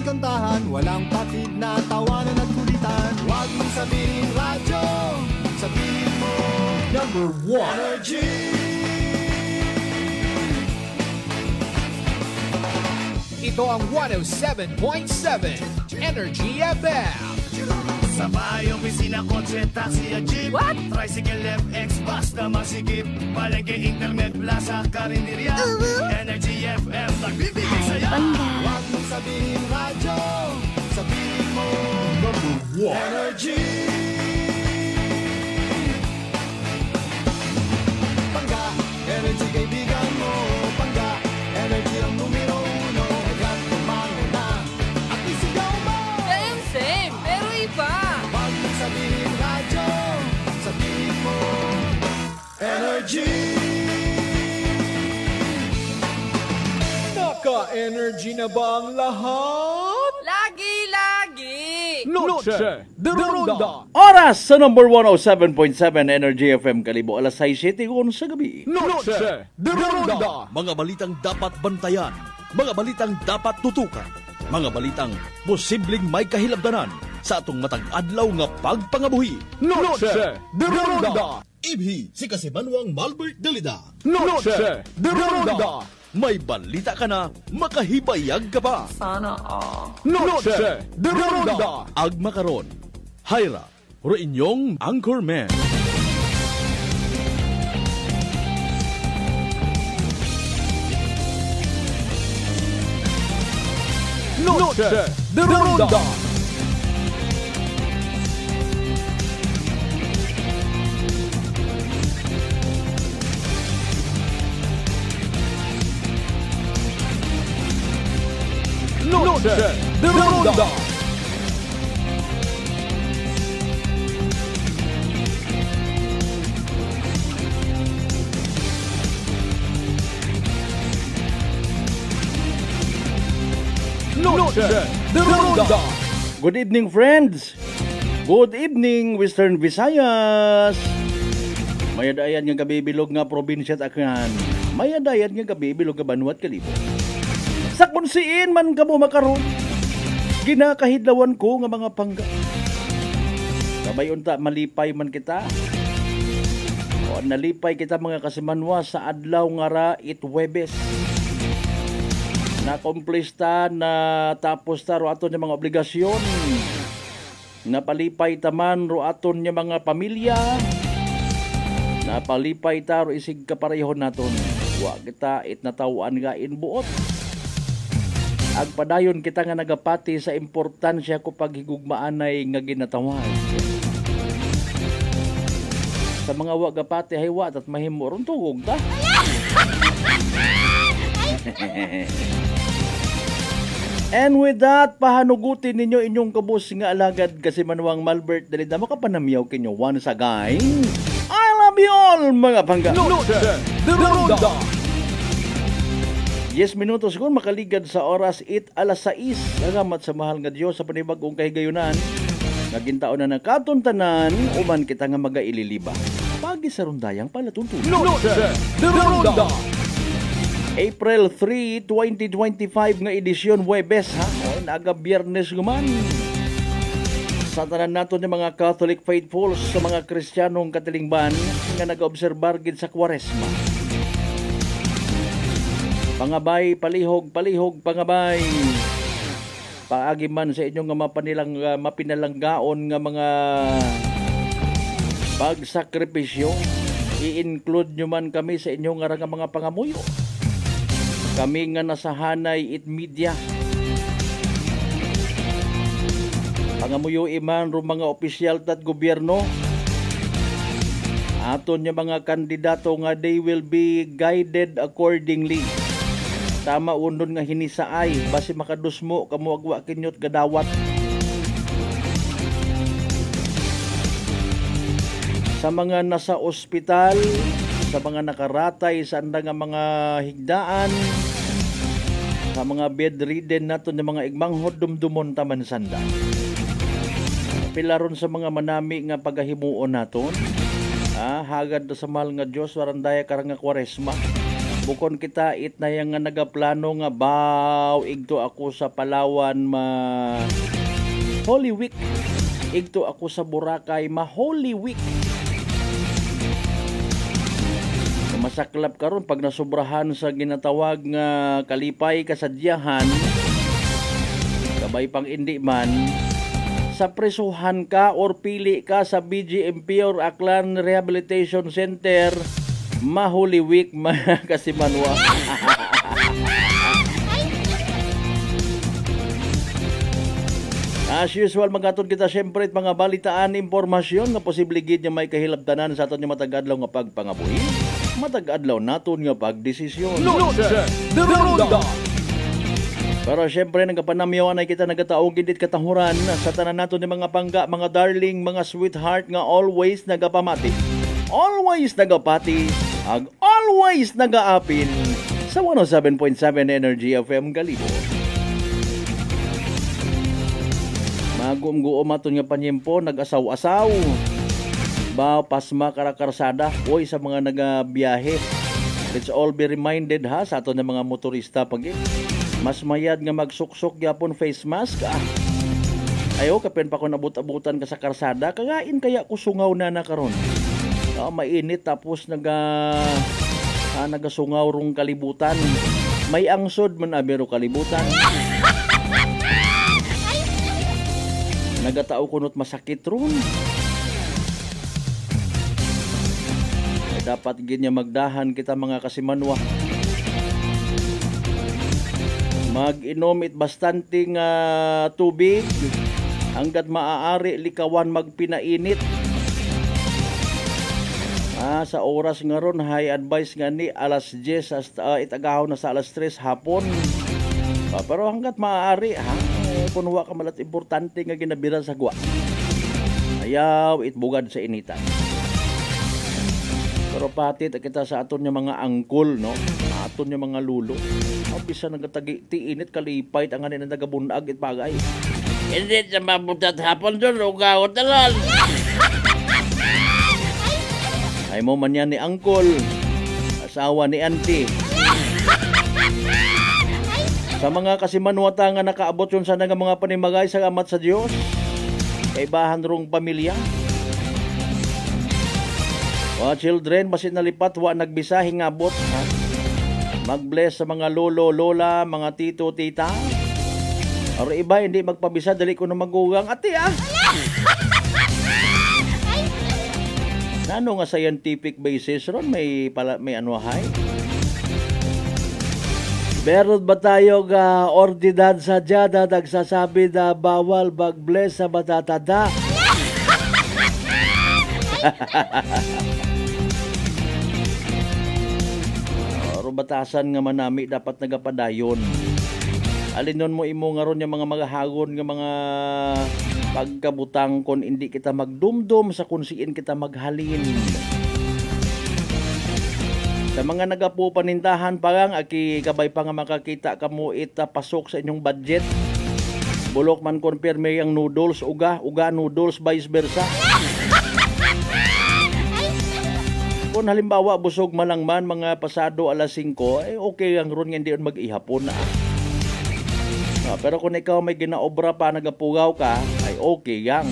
kantahan, walang patid na tawanan at kulitan. Huwag mong sabihin radyo, sabihin mo number 1 Energy. Ito ang 107.7 Energy FM. Sa bahay, opisina, kotse, taxi at jeep. What? Tricycle, FX, basta masikip. Palengke, internet, plaza, karinderya. Energy FM, nagbibigay saya. Huwag mong sabihin radyo, sabihin mo number 1 Energy. Pangga, energy kaibigan mo. Pangga, energy ang numero 1. Kaya tumango na at isigaw mo. Same, pero iba. Huwag mong sabihin radyo, sabihin mo Energy. Naka-energy na ba ang lahat? Lagi. Noche de Ronda. Oras sa number 107.7 Energy FM Kalibo, alas 6:07 sa gabi. Noche de Ronda. Mga balitang dapat bantayan, mga balitang dapat tutukan, mga balitang posibleng may kahilabdanan sa atong matag adlaw nga pagpangabuhi. Noche de Ronda. Ibhi si Kasibanwang Malbert Dalida. Noche de Ronda. May balita ka na, makahibayag ka pa. Sana all. Noche de Ronda. Agma karon, Hyra, ro inyong Anchorman. Noche de Ronda. Noche de Ronda. Noche de Ronda. Good evening, friends. Good evening, Western Visayas. Mayadayan nga gabibilog nga probinsya at Aklan. Mayadayan nga gabibilog nga Banwa at Kalibo. Sa kunsiin man ka mo makaroon, ginakahidlawan ko nga mga pangga. Sabay unta malipay man kita. O nalipay kita mga kasimanwa sa adlaw nga ra Huwebes. Nakomplista na tapos ta ro aton yung mga obligasyon. Napalipay taman ro aton yung mga pamilya. Napalipay ta ro isig kaparehon naton. Wa kita itnatawan nga inbuot. Agpadayon kita nga nagapati sa importansya ko paghigugmaanay nga ginatawag. Sa mga wagapati haywat at mahimo ron tugog ta. And with that, pahanugutin ninyo inyong kabus nga alagad kasi Manuang Malbert Dalida makapanamyaw kinyo once again. I love you all mga pangga. Noche de Ronda. 10 minutos kung makaligad sa oras alas 6. Salamat sa mahal nga Diyos sa panibagong kahigayunan. Nagintaon na nakatuntanan, uman kita nga magaililiba. Pagi sa rundayang palatuntunan. Noche de Ronda. April 3, 2025 nga edisyon Huwebes ha. O naga Biyernes guman. Sa tanan nato ni mga Catholic faithfuls sa mga Kristiyanong katilingban nga nag-obserbar gid sa Kwaresma. Pangabay, palihog, pangabay. Paagi man sa inyong mapinalanggaon nga mga pagsakripisyo. I-include nyo man kami sa inyong nga mga pangamuyo. Kami nga nasahanay media. Pangamuyo iman ro mga opisyal at gobyerno. Aton yung mga kandidato nga they will be guided accordingly. Tama unod nga hinisaay basi makadusmo kamo agwa kinyot gadawat. Sa mga nasa ospital, sa mga nakaratay sa anda nga mga higdaan, sa mga bedridden nato ng mga igmanghod dumdumon taman sanda. Pilaron sa mga manami nga pagahimuon naton. Hagad sa mahal nga Diyos warandaya karang nga Kwaresma. Bukon kita it na yang nga nagaplano nga baw igto ako sa Palawan Holy Week. Igto ako sa Boracay Holy Week. Masaklap karon pag nasubrahan sa ginatawag nga kalipay kasadyahan, kabay pang hindi man, sa presuhan ka or pili ka sa BGMP or Aklan Rehabilitation Center, Holy Week kasi manwa. As usual, magatod kita siyempre mga balitaan, impormasyon nga posible gid nga may kahilabtanan sa aton nga matagadlaw nga pagpangabuhi. Matagadlaw naton nga pagdesisyon. Noche de Ronda. Pero syempre nagapanamyawan ay kita nagataog gid katahuran sa tanan naton ni mga pangga, mga darling, mga sweetheart nga always nagapamati. Always nagapati, ag always nagaapil sa 107.7 Energy FM Kalibo. Magum-guom aton nga panyempo, nag-asaw-asaw. Ba pasma karakarsada oy sa mga nagabiyahe. Let's all be reminded ha sa aton nga mga motorista pag mas mayad nga magsuksok gyapon face mask. Ayo kapen pa ko nabut-abutan ka sa karsada, kagain kaya ko sungaw na karon. Mainit tapos nagasungaw rong kalibutan. May angsod man abero kalibutan. Nagatao kunot masakit ron. Dapat ginya magdahan kita mga kasimanwa. Mag-inom it bastante nga tubig hanggat maaari likawan magpinainit. Sa oras nga ron high advice nga ni alas 10 itagahaw na sa alas 3 hapon. Pero hanggat maaari kunwa ka malat importante nga ginabira sa gwa. Ayaw itbugad sa initan. Pero patit kita sa aton nga mga angkol, no? Aton nga mga lulo. Bisa nagtagi-tiinit kalipay ang anin na nagabunag it bagay. Hindi sa mabutat hapon doon, ugaw talan. Ay mo man yan ni angkol, asawa ni auntie. Sa mga kasimanwata nga nakaabot yun sana nga mga panimagay sa amat sa Diyos, kaibahan rong pamilya. Children, basit nalipat, nagbisa, hingabot. Mag-bless sa mga lolo, lola, mga tito, tita. Or iba, hindi magpabisa, dali ko na magugang. Ati Nano nga scientific basis ron, may anuhay. Meron ba tayo ordinad sa dyan na nagsasabi na bawal mag-bless sa matatada? Batasan nga manami dapat nagapadayon. Alinon mo imo nga ron yung mga magahagon nga mga pagkabutang kon hindi kita magdumdum sa kunsiin kita maghalin. Sa mga nagapo panindahan parang aki kabay pa nga makakita kamo pasok sa inyong budget. Bulok man konpirme ang noodles uga noodles vice versa. Kung halimbawa busog malangman mga pasado alas 5, okay ang ron nga hindi mag-ihapon na. Pero kung ikaw may ginaobra pa nagapugaw ka, ay okay yang.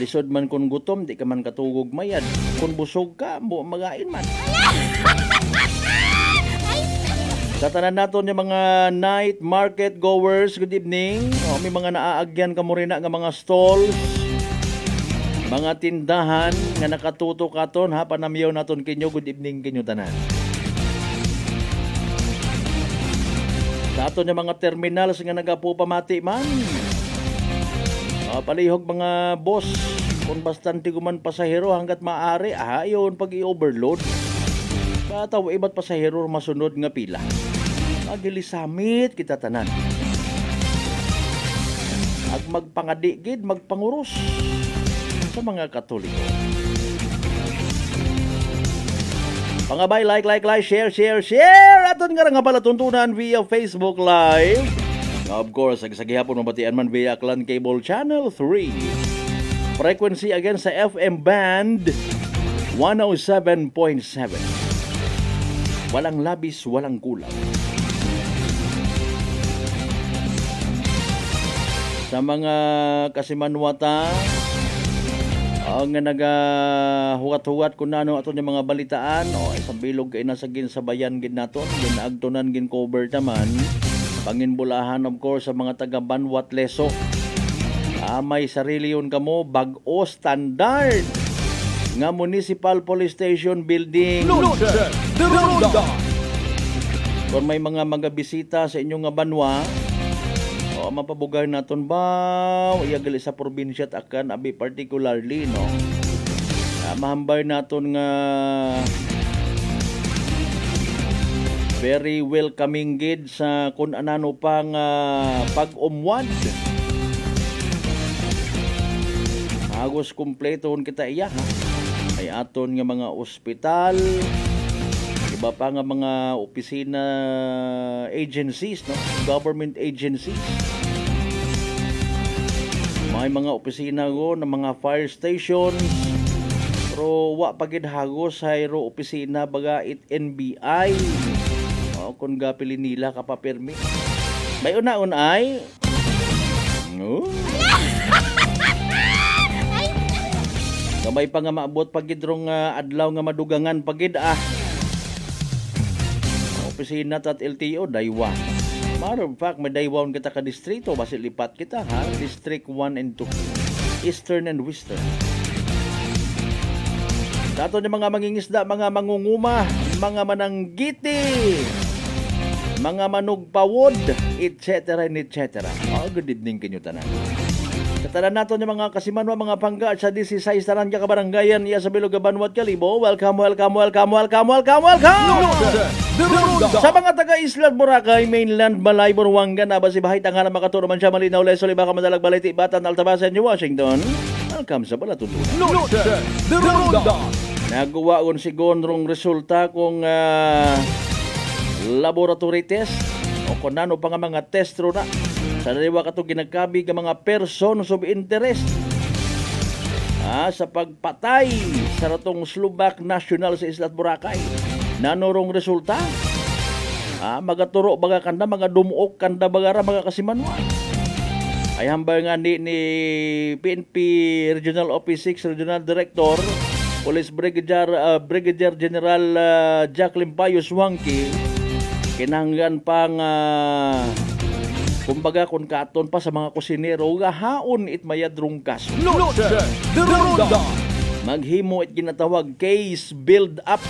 Lisod man kung gutom, di ka man katugog mayad. Kung busog ka, magain man. Sa tanan naton yung mga night market goers, good evening. May mga naaagyan ka mo rin nga mga stalls. Mga tindahan nga nakatuto katon panamyaw naton kinyo, good evening kinyo tanan. Sa aton yung mga terminals nga nagapo pamati man. Palihog mga boss, kung bastante guman pasahero hanggat maaari, yun pag i-overload. Pataw iba't pasahero masunod nga pila. Magilisamit kita tanan. At magpangadigid, magpanguros sa mga Katoliko. Pangabay, like, share. Aton nga nga pala tuntunan via Facebook Live. Of course, sa gihapon mabatian man via Aklan Cable Channel 3. Frequency again sa FM band 107.7. Walang labis, walang kulang. Sa mga kasimanwata, ang nagahugat-hugat kung ano ato yung mga balitaan, isang bilog kay nasagin sa bayan gin naton, ginaagtunan gin cover naman, panginbulahan of course sa mga taga Banwat Leso. May sarili yun kamo, bag-o standard nga Municipal Police Station Building. Kung may mga bisita sa inyong nga banwa, mapabugay naton ba iyagali sa probinsya at akan abi particularly no, mahambay naton nga very welcoming gid sa kun anano pang pag-umwad. Agos kumpleton kita iya ha. Ay aton nga mga ospital, iba pa nga mga opisina agencies no, government agencies. May mga opisina go na mga fire stations, pero wa pagid hagos hayro opisina baga it NBI. Kung gapili nila kapapirmi. May una-unay. No. Kamay pa nga maabot pagid rong adlaw nga madugangan pagid opisina tat LTO daywa. Matter of fact, may daywon kita ka distrito, basi lipat kita ha, District 1 and 2, Eastern and Western. Dato ni mga mangingisda, mga mangunguma, mga mananggiti, mga manugpawod, etc. etc. Good evening kanyo tanan. Katanan nato ni mga kasimanwa, mga pangga sa 16 tanan ka kabaranggayan iya sa Bilog Banwat Kalibo. Welcome. Sa mga taga Isla Boracay, Mainland, Balay, Buruanga, Nabasibahay, Tangana, Makaturo, Mansya, Malinaw, Leso, Libaka, Madalag, Balay, Tibatan, Altabasan, New Washington. Welcome sa Palatuntunan. Nagawa kon si Gonrong resulta kung laboratory test o kung ano pa nga mga test ro na sa daliwa katong ginagkabi ng mga persons of interest sa pagpatay sa ratong Slovak National sa Isla Boracay. Nanorong resulta magaturo baga kanda, mga dumuok kanda bagara, mga kasimanwa. Ay hambay nga ni PNP Regional Office 6 Regional Director Police Brigadier General Jacqueline Payos Wangki, kinahanglan pang kumbaga kung katon pa sa mga kusinero gahaon it mayadrong kaso. Maghimo it ginatawag case build up.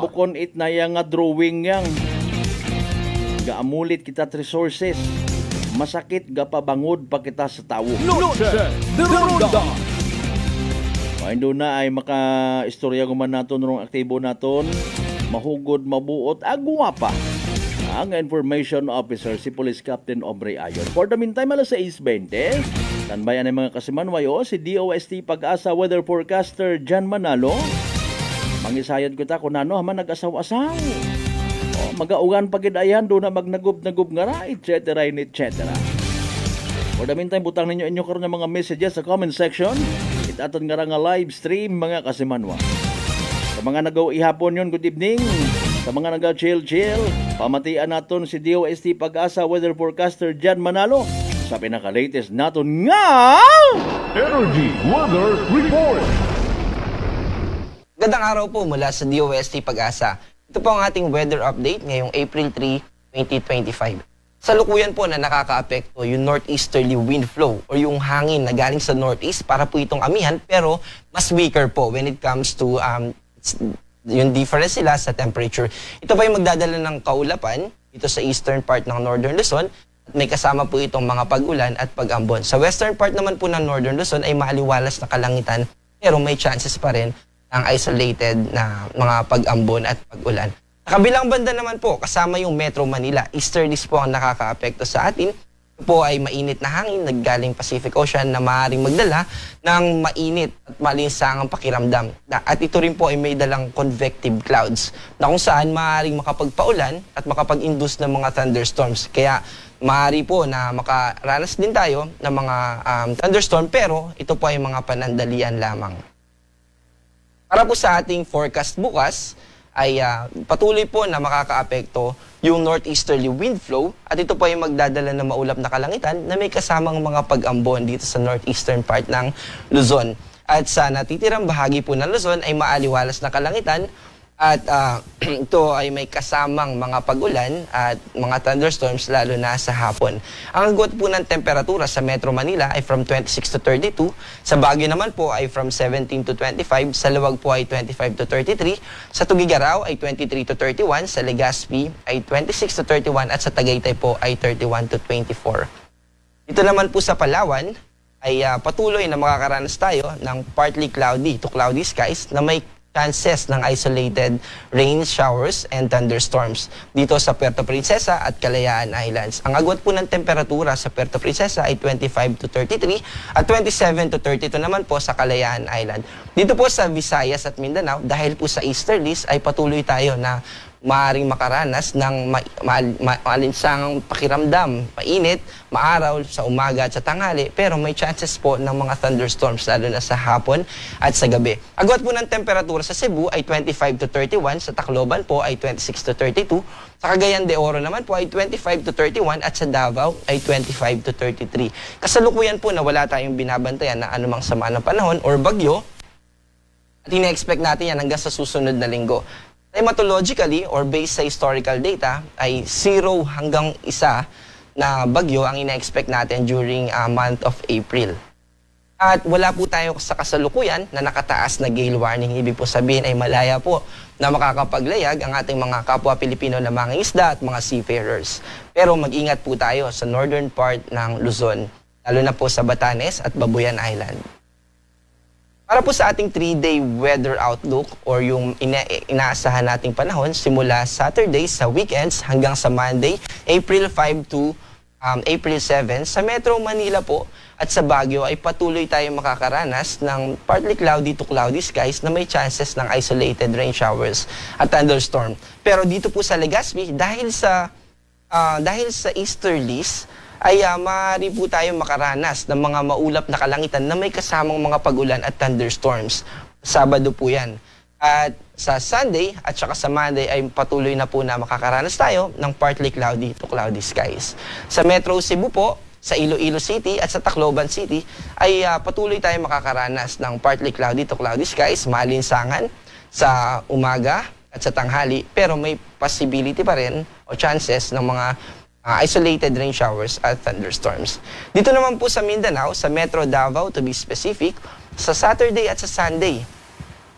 Bukon it na yang drawing yang gaamulit kita resources, masakit gapabangod pa kita sa tawo. Indo na ay maka-istorya guman naton rong aktibo naton, mahugod, mabuot, agwapa ang information officer si Police Captain Aubrey Ayon. For the meantime, alas 6:20, tanbayan ng mga kasimanwayo si DOST Pag-asa Weather Forecaster Jan Manalo. Mangisayad ko ta kung ano haman nag-asaw-asaw. Magaugan pagidayan do na magnagub-nagub nga ra, etc. For the meantime, butang ninyo inyo karon ng mga messages sa comment section. Aton nga live stream mga kasimanwa. Sa mga nagaw ihapon yun, good evening. Sa mga nagaw chill, pamatian naton si DOST Pag-asa Weather Forecaster Jan Manalo sa pinaka-latest naton nga Energy Weather Report. Gandang araw po mula sa DOST Pag-asa. Ito po ang ating weather update ngayong April 3, 2025. Sa lukuyan po na nakaka-apekto yung northeasterly wind flow or yung hangin na galing sa northeast para po itong amihan pero mas weaker po when it comes to yung difference sila sa temperature. Ito pa yung magdadala ng kaulapan dito sa eastern part ng Northern Luzon at may kasama po itong mga pag-ulan at pag-ambon. Sa western part naman po ng Northern Luzon ay maliwalas na kalangitan pero may chances pa rin ng isolated na mga pag-ambon at pag-ulan. Sa kabilang banda naman po, kasama yung Metro Manila, easterlies po ang nakaka-apekto sa atin. Ito po ay mainit na hangin naggaling Pacific Ocean na maaaring magdala ng mainit at malinsangang pakiramdam. At ito rin po ay may dalang convective clouds na kung saan maaaring makapagpaulan at makapag-induce ng mga thunderstorms. Kaya maaari po na makaranas din tayo ng mga thunderstorm pero ito po ay mga panandalian lamang. Para po sa ating forecast bukas, ay patuloy po na makakaapekto yung northeasterly wind flow at ito po ay magdadala ng maulap na kalangitan na may kasamang mga pag-ambon dito sa northeastern part ng Luzon. At sa natitirang bahagi po ng Luzon ay maaliwalas na kalangitan at ito ay may kasamang mga pag-ulan at mga thunderstorms lalo na sa hapon. Ang agwat po ng temperatura sa Metro Manila ay from 26 to 32, sa Baguio naman po ay from 17 to 25, sa Luwag po ay 25 to 33, sa Tugigaraw ay 23 to 31, sa Legazpi ay 26 to 31 at sa Tagaytay po ay 31 to 24. Dito naman po sa Palawan ay patuloy na makakaranas tayo ng partly cloudy to cloudy skies na may chances ng isolated rain showers and thunderstorms dito sa Puerto Princesa at Kalayaan Islands. Ang agwat po ng temperatura sa Puerto Princesa ay 25 to 33 at 27 to 32 naman po sa Kalayaan Island. Dito po sa Visayas at Mindanao, dahil po sa easterlies ay patuloy tayo na maaaring makaranas ng maalinsangang pakiramdam, mainit, maaraw sa umaga at sa tanghali, pero may chances po ng mga thunderstorms lalo na sa hapon at sa gabi. Agwat po ng temperatura sa Cebu ay 25 to 31, sa Tacloban po ay 26 to 32, sa Cagayan de Oro naman po ay 25 to 31 at sa Davao ay 25 to 33. Kasalukuyan po na wala tayong binabantayan na anumang sama ng panahon or bagyo at ina-expect natin yan hanggang sa susunod na linggo. Climatologically or based sa historical data ay 0 hanggang 1 na bagyo ang ina-expect natin during month of April. At wala po tayo sa kasalukuyan na nakataas na gale warning. Ibig po sabihin ay malaya po na makakapaglayag ang ating mga kapwa Pilipino na mga isda at mga seafarers. Pero mag-ingat po tayo sa northern part ng Luzon, lalo na po sa Batanes at Babuyan Island. Para po sa ating 3-day weather outlook or yung inaasahan nating panahon simula Saturday sa weekends hanggang sa Monday, April 5 to April 7, sa Metro Manila po at sa Baguio ay patuloy tayong makakaranas ng partly cloudy to cloudy skies na may chances ng isolated rain showers at thunderstorm. Pero dito po sa Legazpi, dahil sa easterlies, ay maaari po tayong makaranas ng mga maulap na kalangitan na may kasamang mga pag-ulan at thunderstorms. Sabado po yan. At sa Sunday at saka sa Monday ay patuloy na po na makakaranas tayo ng partly cloudy to cloudy skies. Sa Metro Cebu po, sa Iloilo City at sa Tacloban City ay patuloy tayong makakaranas ng partly cloudy to cloudy skies, maalinsangan sa umaga at sa tanghali, pero may possibility pa rin o chances ng mga isolated rain showers at thunderstorms. Dito naman po sa Mindanao, sa Metro Davao to be specific, sa Saturday at sa Sunday,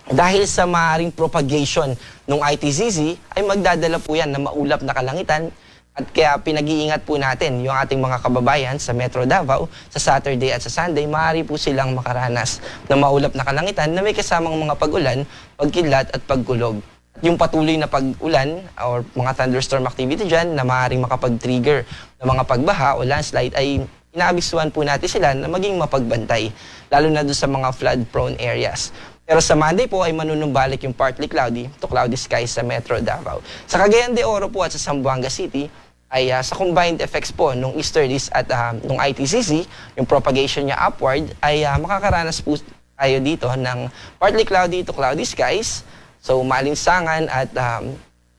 dahil sa maaaring propagation ng ITZZ, ay magdadala po yan na maulap na kalangitan at kaya pinag-iingat po natin yung ating mga kababayan sa Metro Davao sa Saturday at sa Sunday, maaari po silang makaranas ng maulap na kalangitan na may kasamang mga pag-ulan, pagkidlat at pagkulog. Yung patuloy na pag-ulan or mga thunderstorm activity dyan na maaaring makapag-trigger ng mga pagbaha o landslide ay inaabisuhan po natin sila na maging mapagbantay, lalo na doon sa mga flood-prone areas. Pero sa Monday po ay manunumbalik yung partly cloudy to cloudy skies sa Metro Davao. Sa Cagayan de Oro po at sa Zamboanga City ay sa combined effects po nung easterlies at nung ITCC, yung propagation niya upward, ay makakaranas po tayo dito ng partly cloudy to cloudy skies. So, maalinsangan at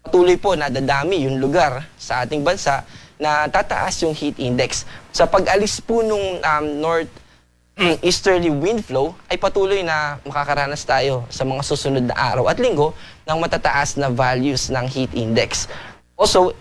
patuloy po na dadami yung lugar sa ating bansa na tataas yung heat index. Sa pag-alis po nung north-easterly wind flow, ay patuloy na makakaranas tayo sa mga susunod na araw at linggo ng matataas na values ng heat index. Also,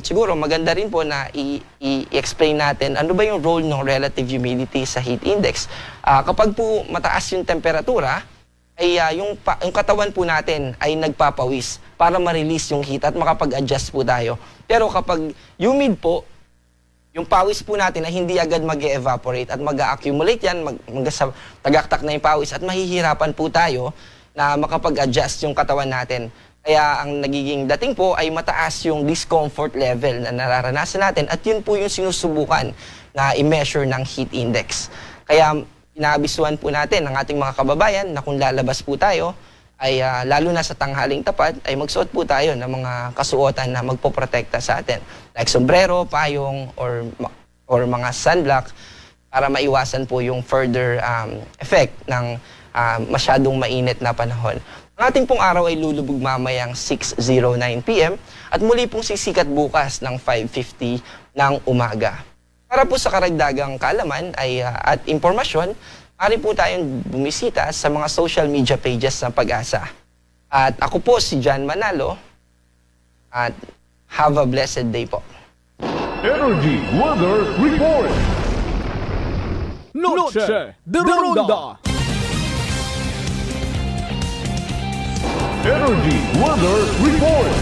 siguro maganda rin po na i-explain natin ano ba yung role ng relative humidity sa heat index. Kapag po mataas yung temperatura, ay yung katawan po natin ay nagpapawis para ma-release yung heat at makapag-adjust po tayo. Pero kapag humid po, yung pawis po natin ay hindi agad mag-evaporate at mag-accumulate yan, tagaktak na yung pawis at mahihirapan po tayo na makapag-adjust yung katawan natin. Kaya ang nagiging dating po ay mataas yung discomfort level na nararanasan natin at yun po yung sinusubukan na i-measure ng heat index. Kaya inaabisuhan po natin ang ating mga kababayan na kung lalabas po tayo, ay lalo na sa tanghaling tapat, ay magsuot po tayo ng mga kasuotan na magpoprotekta sa atin. Like sombrero, payong, or mga sunblock para maiwasan po yung further effect ng masyadong mainit na panahon. Ang ating pong araw ay lulubog mamayang 6:09 PM at muli pong sisikat bukas ng 5:50 ng umaga. Para po sa karagdagang kaalaman at impormasyon, maaari po tayong bumisita sa mga social media pages ng Pag-asa. At ako po si John Manalo at have a blessed day po. Energy Weather Report. Noche de Ronda. Energy Weather Report.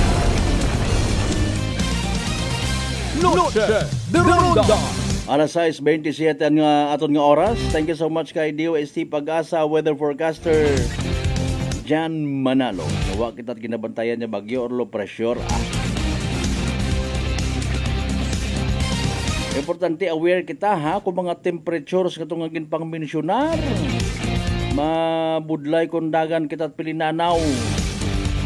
Noche de Ronda. Alas 6:27 nga aton nga oras. Thank you so much kay DOST Pag-asa weather forecaster Jan Manalo. Nawa kita ginabantayan niya bagyo or low pressure. Importante aware kita ha kung mga temperatures katong nga ginpangmensyonar. Mabudlay kung dagan kita pilinanaw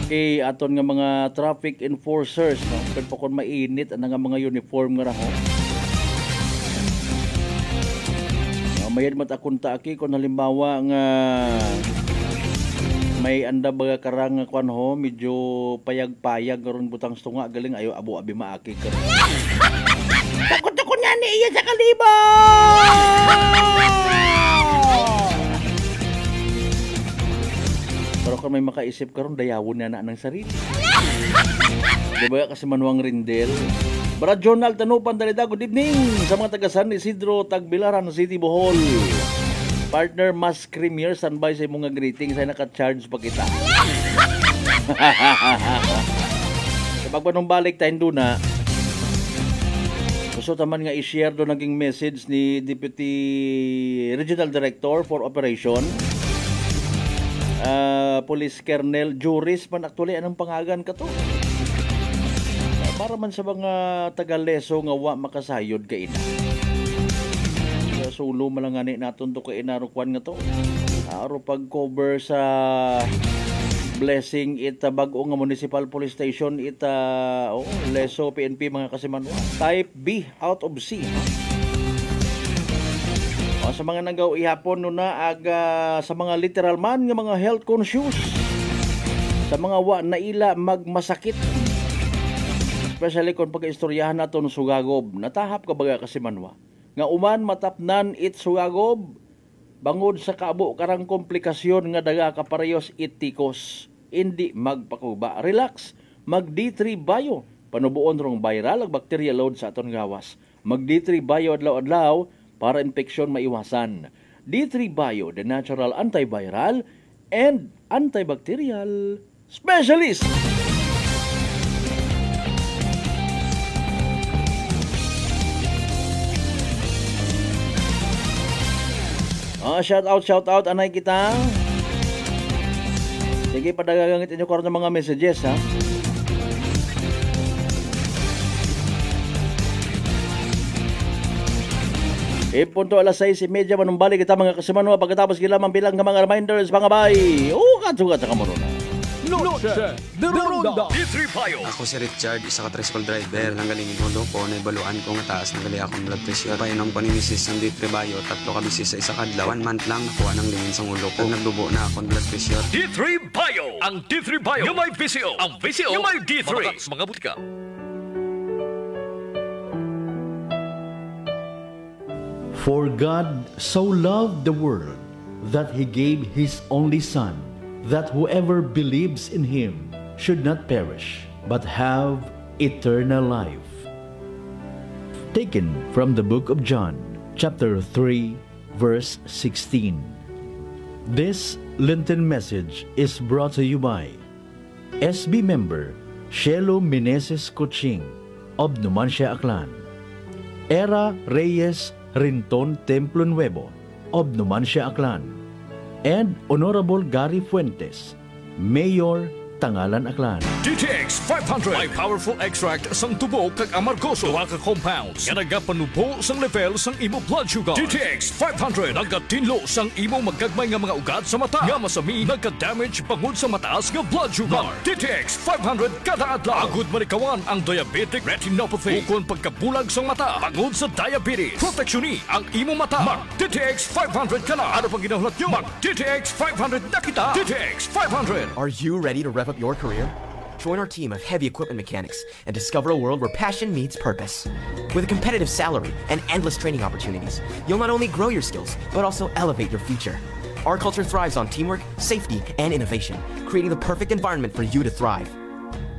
kay aton nga mga traffic enforcers, no? Pero kung mainit ang nga mga uniform nga raho. Mayad matakunta aki kung halimbawa nga may anda baga karang kwan ho, medyo payag-payag karon butang tunga galing ayo abo abi maaki karon. Takot-takot nga ni iya sa kalibo! Pero kung may makaisip karon dayawon na ng sarili. Di ba kasi manuang rindel? Brad Jonal Tanupan Dalida, good evening sa mga taga San Isidro, Tagbilaran City, Bohol. Partner Mas Creamier, standby sa imong greeting. Sa naka-charge pa kita. Kapag pa nung balik tayo doon na, gusto taman nga i-share doon naging message ni Deputy Regional Director for Operation, Police Colonel Juris, man actually anong pangagan ka to? Para man sa mga taga-leso nga wa makasayod ka ina. Sulo malangani naton to kay inarukwan nga to. Aro pag-cover sa blessing ita bag-o nga municipal police station ita leso PNP mga kasimanwa. Type B out of C. Sa mga nagaw ihapon no na aga sa mga literal man nga mga health conscious. Sa mga wa na ila magmasakit. Especially kung pagka-istoryahan nato ng sugagob. Natahap ka baga kasi manwa. Nga uman matapnan it sugagob. Bangod sa kaabo karang komplikasyon nga daga kaparehos itikos. Hindi magpakuba. Relax. Mag D3 Bio. Panubuon rong viral ag bacteria load sa aton gawas. Mag D3 Bio adlaw-adlaw para infeksyon maiwasan. D3 Bio, the natural antiviral and antibacterial specialist. Shout out, anay kita. Sige, padagagangit inyo karon ng mga messages, ha? Punto alas 6:30 manumbalik kita mga kasimanwa pagkatapos gilamang bilang ng mga reminders, mga bay. Sugat sa kamaruna. Noche de Ronda. Ako si Richard, isa ka tricycle driver. Nanggalingin ulo ko, naibaluan ko nga taas ng gali akong blood pressure. Painom paninisis ng D3 Bio, 3 ka bisis sa isa kadlaw. 1 month lang nakuha ng lingin sa ulo ko. Nagdubo na akong blood pressure. D3 Bio! Ang D3 Bio yung may VCO. Ang VCO yung may D3. Mga butika. For God so loved the world that He gave His only Son, that whoever believes in Him should not perish, but have eternal life. Taken from the book of John, chapter 3, verse 16. This Lenten message is brought to you by SB member Shelo Meneses Kuching of Numancia, Aklan, Era Reyes Rinton Templo Nuevo of Numancia, Aklan, and Honorable Gary Fuentes, Mayor Tangalan Aklan. DTX 500 may powerful extract sang tubo kag amargoso duha ka compounds nga nagapanubo sang level sang imo blood sugar. DTX 500 nagatinlo sang imo magagmay nga mga ugat sa mata nga masami nagka-damage bangod sa mataas nga blood sugar. DTX 500 kada adlaw agud manikawan ang diabetic retinopathy ukon pagkabulag sang mata bangod sa diabetes. Proteksyon ang imo mata. Mag DTX 500 kana. Ano pang ginahulot nyo? Mag DTX 500 na kita. DTX 500. Are you ready to rev up your career? Join our team of heavy equipment mechanics and discover a world where passion meets purpose. With a competitive salary and endless training opportunities, you'll not only grow your skills, but also elevate your future. Our culture thrives on teamwork, safety, and innovation, creating the perfect environment for you to thrive.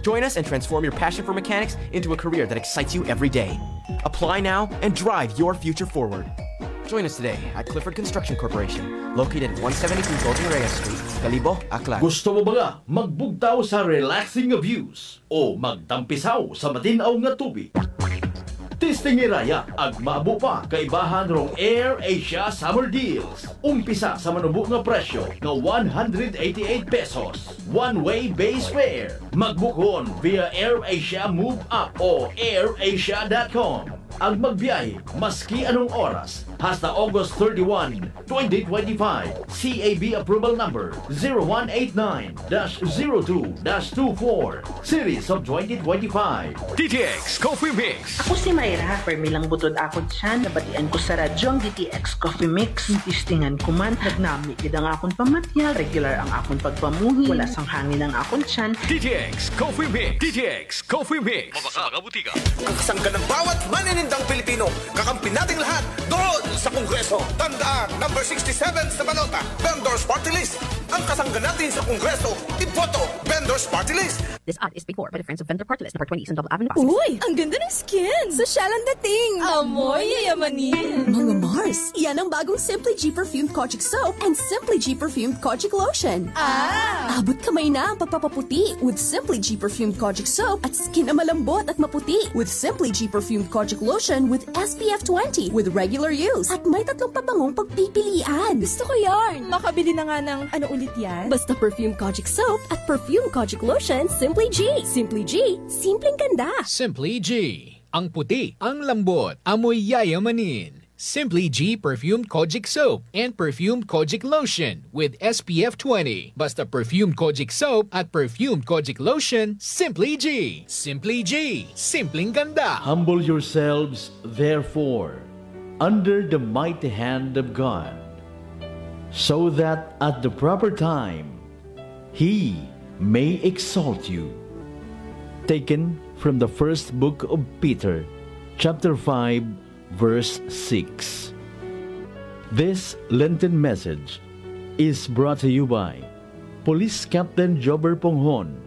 Join us and transform your passion for mechanics into a career that excites you every day. Apply now and drive your future forward. Join us today at Clifford Construction Corporation, located at 172 Golden Reyes Street, Calibo, Aklan. Gusto mo ba nga magbugtaw sa relaxing views o magtampisaw sa matinaw nga tubig? Testing iraya ag maabo pa kaibahan rong Air Asia Summer Deals. Umpisa sa manubo nga presyo nga 188 pesos. One-way base fare. Magbukhon via Air Asia Move Up o airasia.com. Ang magbiyahe maski anong oras hasta August 31, 2025. CAB approval number 0189-02-24 Series of 2025. DTX Coffee Mix. Ako si Mayra, permilang butod ako dyan, nabatian ko sa radyong DTX Coffee Mix. Tistingan ko man, nagnami gid ang akong pamatyag, regular ang akong pagpamuhi, wala sang hangin ang akong tiyan. DTX Coffee Mix. DTX Coffee Mix. Mabaka mga butika. Kakasangga ng bawat maninindang Pilipino, kakampi nating lahat doon sa Kongreso. Tandaan, number 67 sa balota, Vendors Party List. Ang kasangga natin sa Kongreso, iboto, Vendors Party List. This ad is paid for by the Friends of Vendor Party List, number 20 Eastern Double Avenue. Uy, ang ganda ng skin! Sosyal ang dating! Amoy yayamanin! Mga Mars, yan ang bagong Simply G Perfumed Kojic Soap and Simply G Perfumed Kojic Lotion. Abot kamay na ang pagpapaputi with Simply G Perfumed Kojic Soap at skin na malambot at maputi with Simply G Perfumed Kojic Lotion with SPF 20 with regular use. At may tatlong pabangong pagpipilian. Gusto ko yarn! Makabili na nga ng ano ulit yan? Basta Perfumed Kojic Soap at Perfumed Kojic Lotion, Simply G. Simply G, simpleng ganda. Simply G. Ang puti, ang lambot, amoy yayamanin. Simply G Perfumed Kojic Soap and Perfumed Kojic Lotion with SPF 20. Basta Perfumed Kojic Soap at Perfumed Kojic Lotion, Simply G. Simply G. Simpleng ganda. Humble yourselves, therefore, under the mighty hand of God, so that at the proper time He may exalt you. Taken from the first book of Peter, chapter 5, verse 6. This Lenten message is brought to you by Police Captain Jobber Ponghon,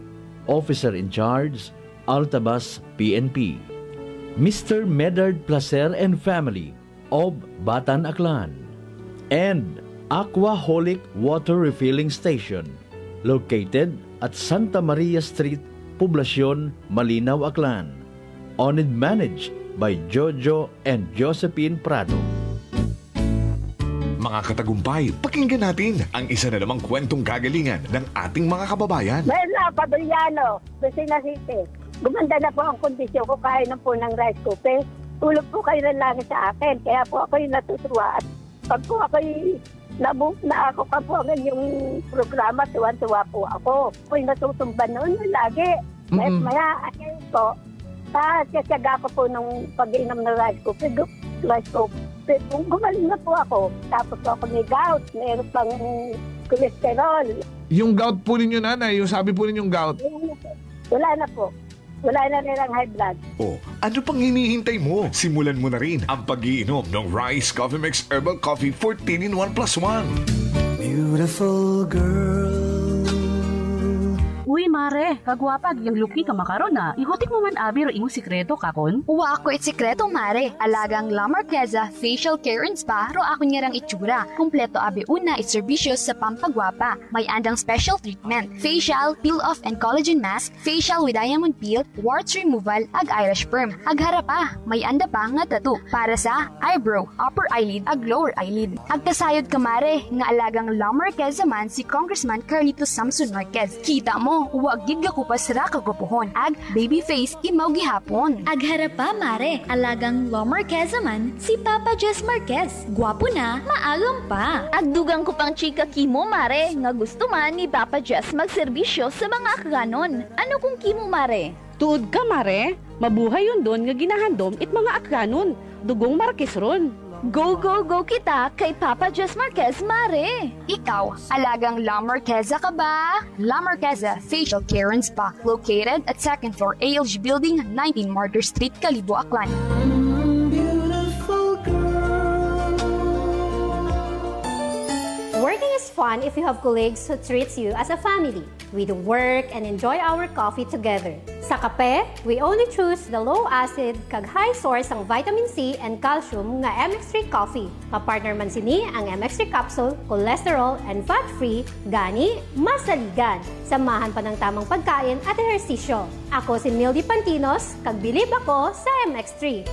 Officer in Charge, Altabas PNP, Mr. Medard Placer and family of Batan Aklan, and Aquaholic Water Refilling Station, located at Santa Maria Street, Poblacion, Malinaw, Aklan, owned and managed by Jojo and Josephine Prado. Mga katagumpay, pakinggan natin ang isa na namang kwentong kagalingan ng ating mga kababayan. Merla Padriano, Lucena City. Gumanda na po ang kondisyon ko kahit na po ng rice cooker. Tulog po kayo ng langit sa akin, kaya po ako'y natutuwa. At pag po ako'y na ako ka po yung programa, tuwan-tuwa po ako. Ako'y natutumba noon lagi. Maya, akin po, kasyaga ko po nung pag-inom ng rice cooker. Gumaling na po ako. Tapos po ako may gout, mayroon pang cholesterol. Yung gout po ninyo, nanay, yung sabi po ninyong gout? Wala na po. Wala na nilang high blood. Oh, ano pang hinihintay mo? Simulan mo na rin ang pag-iinom ng Rice Coffee Mix Herbal Coffee 14 in 1 plus 1. Beautiful girl. Uy, mare, kagwapag, yung luki ka makaron na. Ihutik mo man abi ro imong sikreto kakon. Uwa ako it sikreto, mare. Alagang La Marqueza Facial Care and Spa, ro ako niyarang itsura. Kompleto abi una it serbisyos sa pampagwapa. May andang special treatment, facial, peel-off and collagen mask, facial with diamond peel, warts removal, ag eyelash perm. Ag harapa, may anda pa nga tattoo para sa eyebrow, upper eyelid, ag lower eyelid. Ag kasayod ka, mare, nga alagang La Marqueza man si Congressman Carlito Samson Marquez. Kita mo, Pero wag gid ko pa sira kagupuhon. Ag baby face imaw gihapon. Agharap pa, mare. Alagang Law Marquez man, si Papa Jess Marquez. Gwapo na, maalam pa. Agdugang ko pang chika kimo, mare. Nga gusto man ni Papa Jess magserbisyo sa mga akganon. Ano kung kimo, mare? Tuod ka, mare. Mabuhay yun doon nga ginahandom it mga akganon. Dugong Marquez ron. Go, go, go kita kay Papa Jess Marquez, mare! Ikaw, alagang La Marqueza ka ba? La Marqueza Facial Care and Spa, located at 2nd floor ALG Building, 19 Martyr Street, Kalibo, Aklan. Working is fun if you have colleagues who treats you as a family. We do work and enjoy our coffee together. Sa kape, we only choose the low-acid kag high source ang vitamin C and calcium nga MX3 coffee. Kapartner man sini ang MX3 capsule, cholesterol and fat-free, gani, masaligan. Samahan pa ng tamang pagkain at ehersisyo. Ako si Mildy Pantinos, kag bilib ako sa MX3.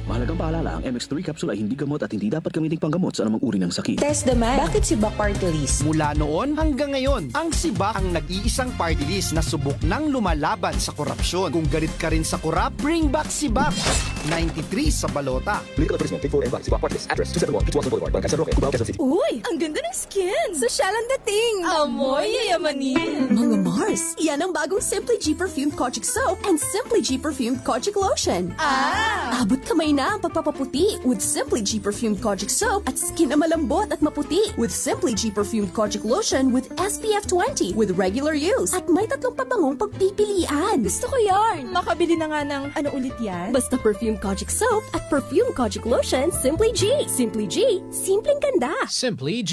Mahalagang paalala, ang MX3 capsule ay hindi gamot at hindi dapat gamitin panggamot sa anumang uri ng sakit. Test the man. Bakit si Bak Party List? Mula noon hanggang ngayon, ang SIBA ang nag-iisang party list na subok ng lumalaban sa korupsyon. Kung galit ka rin sa korap, bring back SIBA. 93 sa balota. Legal advertisement, take for and back SIBA Party List. Address 271 Pitwasan Boulevard, Barangay San Roque, Cubao, Quezon City. Uy, ang ganda ng skin! Sosyal ang dating! Amoy yayamanin! Mga Mars, yan ang bagong Simply G Perfumed Kojic Soap and Simply G Perfumed Kojic Lotion. Abot kamay na ang pagpapaputi with Simply G Perfumed Kojic Soap at skin na malambot at maputi with Simply G Perfumed Kojic Lotion with SPF 20 with regular use. At may 3 pabangong pagpipilian. Gusto ko yarn! Makabili na nga ng ano ulit yan? Basta Perfumed Kojic Soap at Perfumed Kojic Lotion, Simply G. Simply G, simpleng ganda. Simply G.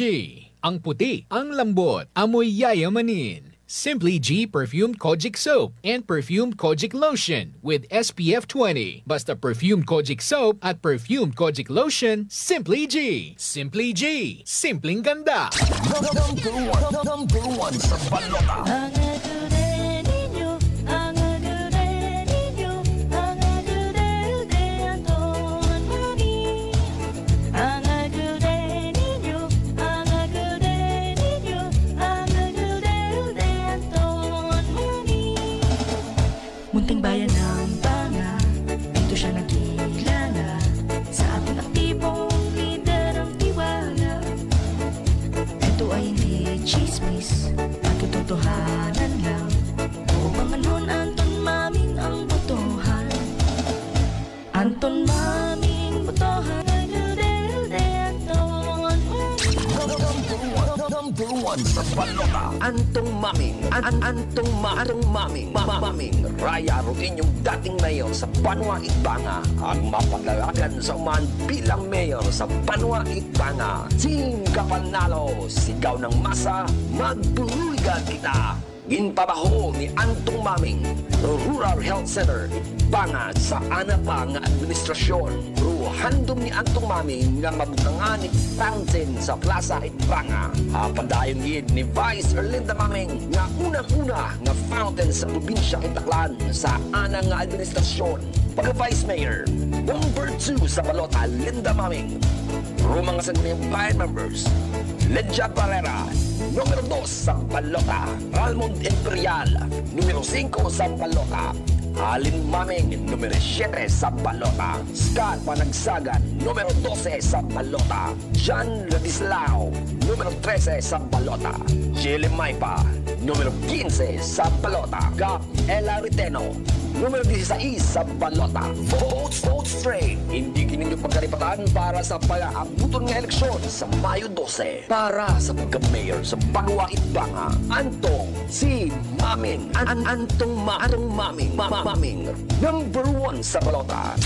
Ang puti, ang lambot, amoy yayamanin. Simply G Perfumed Kojic Soap and Perfumed Kojic Lotion with SPF 20. Basta Perfumed Kojic Soap at Perfumed Kojic Lotion, Simply G. Simply G. Simpleng ganda. Number one sa balota. Munting bayan ng Banga, dito siya nagkilala sa ating aktibong lider ng tiwala. Ito ay hindi chismis at katotohanan lang. O Banganon, Anton Maming ang botohan. Anton Maming botohan. Number one sa balota. Antong Maming. Antong Maming. Maming. Raya Rutin yung dating mayor sa Banwa Itbanga. Ang mapaglagan sa uman bilang mayor sa Banwa Itbanga. Sing kapanalo, sigaw ng masa, magbuligan kita. Ginpabaho ni Antong Maming, Rural Health Center, bangad sa anapa nga administrasyon. Handom ni Antong Maming nga mabutangan ni fountain sa Plaza Itbanga. Padayon gid ni Vice Erlinda Maming nga unang-una nga fountain sa probinsya Kitaklan sa ana nga administrasyon. Pagka-Vice Mayor, number 2 sa balota, Linda Maming. Rumang Sangguniang Bayan members, Ledja Barrera, numero 2 sa balota, Almond Imperial, numero 5 sa balota, Alin Maming, numero 7 sa balota, Scott Panagsagan, numero 12 sa balota, John Ladislao, numero 13 sa balota, Chile Maipa, numero 15 sa balota, Gap Ella Riteno, numero 16 sa balota. Vote straight. Hindi kininyo pagkaripatan para sa pag-aabuton ng eleksyon sa Mayo 12. Para sa pagka-mayor sa Banwa Itbanga, Antong si Maming. Antong Maming. Maming. Number 1 sa balota.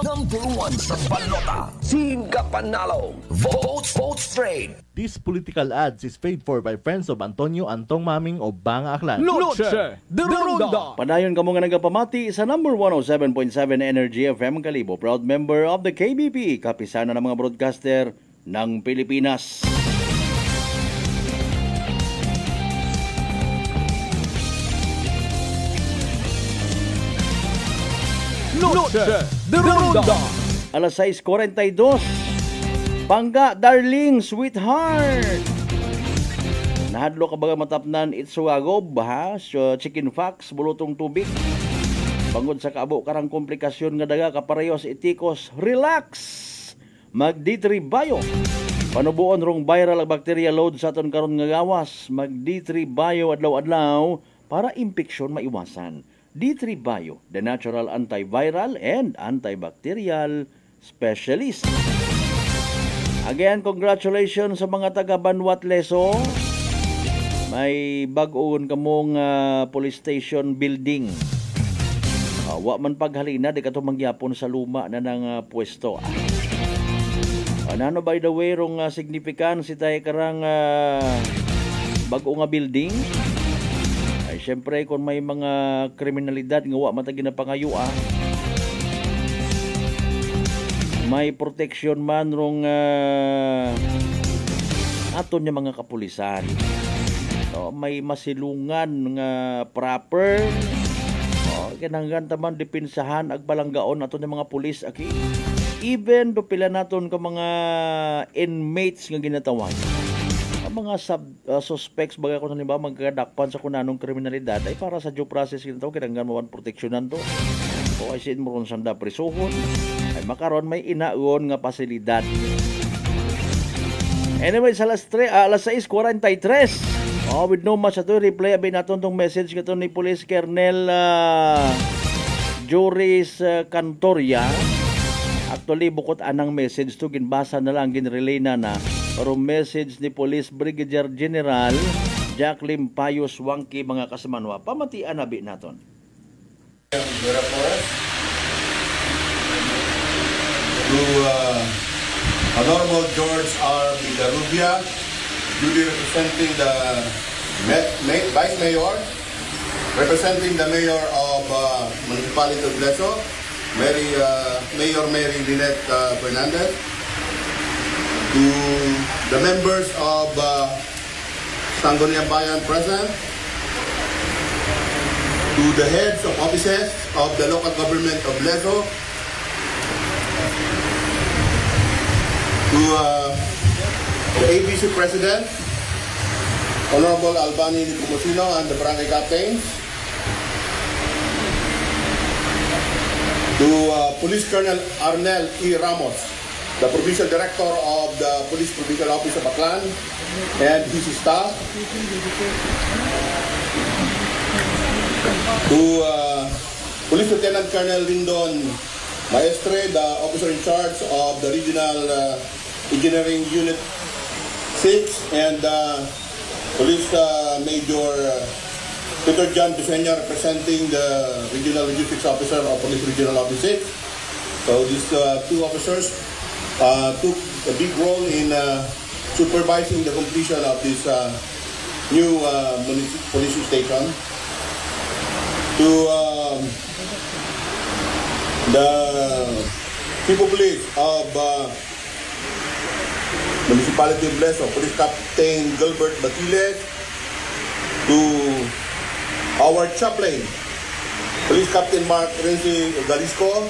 Number 1 sa balota. Singa Panalo. Vote straight. This political ads is paid for by friends of Antonio Antong Maming o Banga Aklan. Lutse, de Ronda. Padayon kamo nga nagapamati sa number 107.7 Energy FM Kalibo. Proud member of the KBP, kapisana ng mga broadcaster ng Pilipinas. Lutse, de Ronda. Alas 6:42. Bangga, darling, sweetheart. Nahadlo ka baga matapnan itsuagob ha, so chicken fox, bulutong tubig. Bangod sa kaabo karang komplikasyon nga daga kaparehos itikos, relax. Mag D3 Bio. Panubuon rong viral ang bacteria load sa aton karon nga gawas. Mag D3 Bio adlaw-adlaw para impeksyon maiwasan. D3 Bio, the natural antiviral and antibacterial specialist. Again, congratulations sa mga taga Banwat Leso. May bag-on kamong police station building. Wa man paghalina, di ka ito mangyapon sa luma na ng pwesto. Ano by the way, rong significance si tayo karang bag-o nga building? Ay, syempre, kung may mga kriminalidad nga wa matagi na pangayo, may protection man rong aton niya mga kapulisan. So, may masilungan nga proper. Kinahanglan taman dipinsahan ag balanggaon aton niya mga pulis aki. Even do pila naton ka mga inmates nga ginatawag. Ang mga suspects baga kung halimbawa magkadakpan sa kunanong kriminalidad ay para sa due process ginataw kinahanglan mawan proteksyonan to. O ay sin mo ron sanda prisuhon ay makaron may inaon nga pasilidad. Anyway, sa alas 6:43. With no much ito, replay abay natin tong message kato ni Police Colonel Joris Cantoria. Actually, bukod anang message to, ginbasa na lang, ginrelay na pero message ni Police Brigadier General Jacqueline Payos Wangki, mga kasamanwa. Pamatian abi naton. To Honorable George R. Villarrubia, duly representing the Vice Mayor, representing the Mayor of Municipality of Leso, Mayor Mary Lynette Fernandez, to the members of Sangguniang Bayan present, to the heads of offices of the local government of Leso, to the ABC President, Honorable Albani Nicomusino and the Barangay Captains, to Police Colonel Arnel E. Ramos, the Provincial Director of the Police Provincial Office of Aklan, and his staff, to Police Lieutenant Colonel Lindon Maestre, the officer in charge of the Regional Engineering Unit 6, and Police Major Peter John Pisenya, representing the Regional Logistics Officer of Police Regional Office 6. So these two officers took a big role in supervising the completion of this new police station. To the Chief of Police of Municipality of Leso, Police Captain Gilbert Batiles, to our chaplain, Police Captain Mark Renzi Galisco,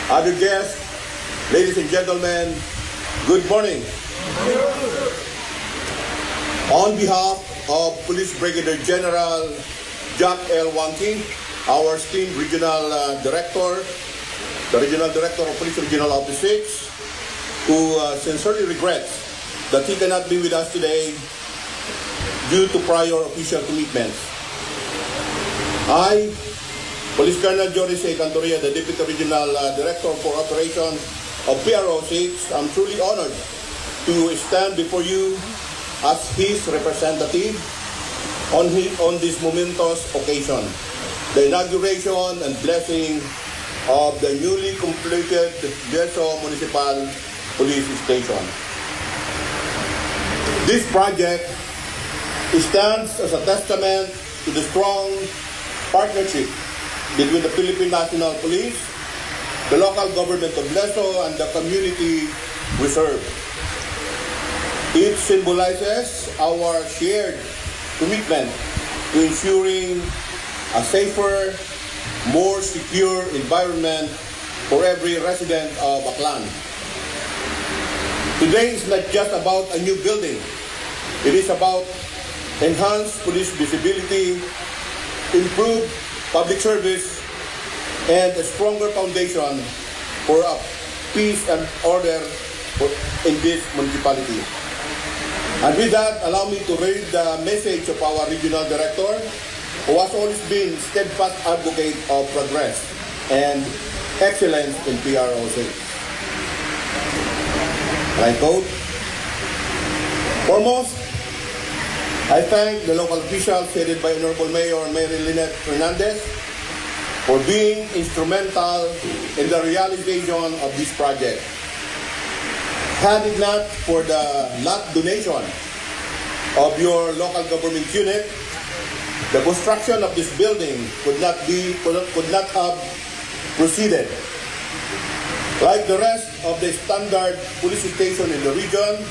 other guests, ladies and gentlemen, good morning. On behalf of Police Brigadier General Jack L. Wangki, our esteemed Regional Director, the Regional Director of Police Regional Office 6, who sincerely regrets that he cannot be with us today due to prior official commitments. I, Police Colonel Joris A. Cantoria, the Deputy Regional Director for Operations of PRO 6, I'm truly honored to stand before you as his representative on this momentous occasion, the inauguration and blessing of the newly completed Leso Municipal Police Station. This project stands as a testament to the strong partnership between the Philippine National Police, the local government of Leso, and the community we serve. It symbolizes our shared commitment to ensuring a safer, more secure environment for every resident of Aklan. Today is not just about a new building. It is about enhance police visibility, improve public service, and a stronger foundation for peace and order in this municipality. And with that, allow me to read the message of our regional director, who has always been steadfast advocate of progress and excellence in PROC. And I quote, "Foremost, I thank the local officials headed by Honorable Mayor Mary Lynette Fernandez for being instrumental in the realization of this project. Had it not for the lot donation of your local government unit, the construction of this building could not have proceeded. Like the rest of the standard police station in the region,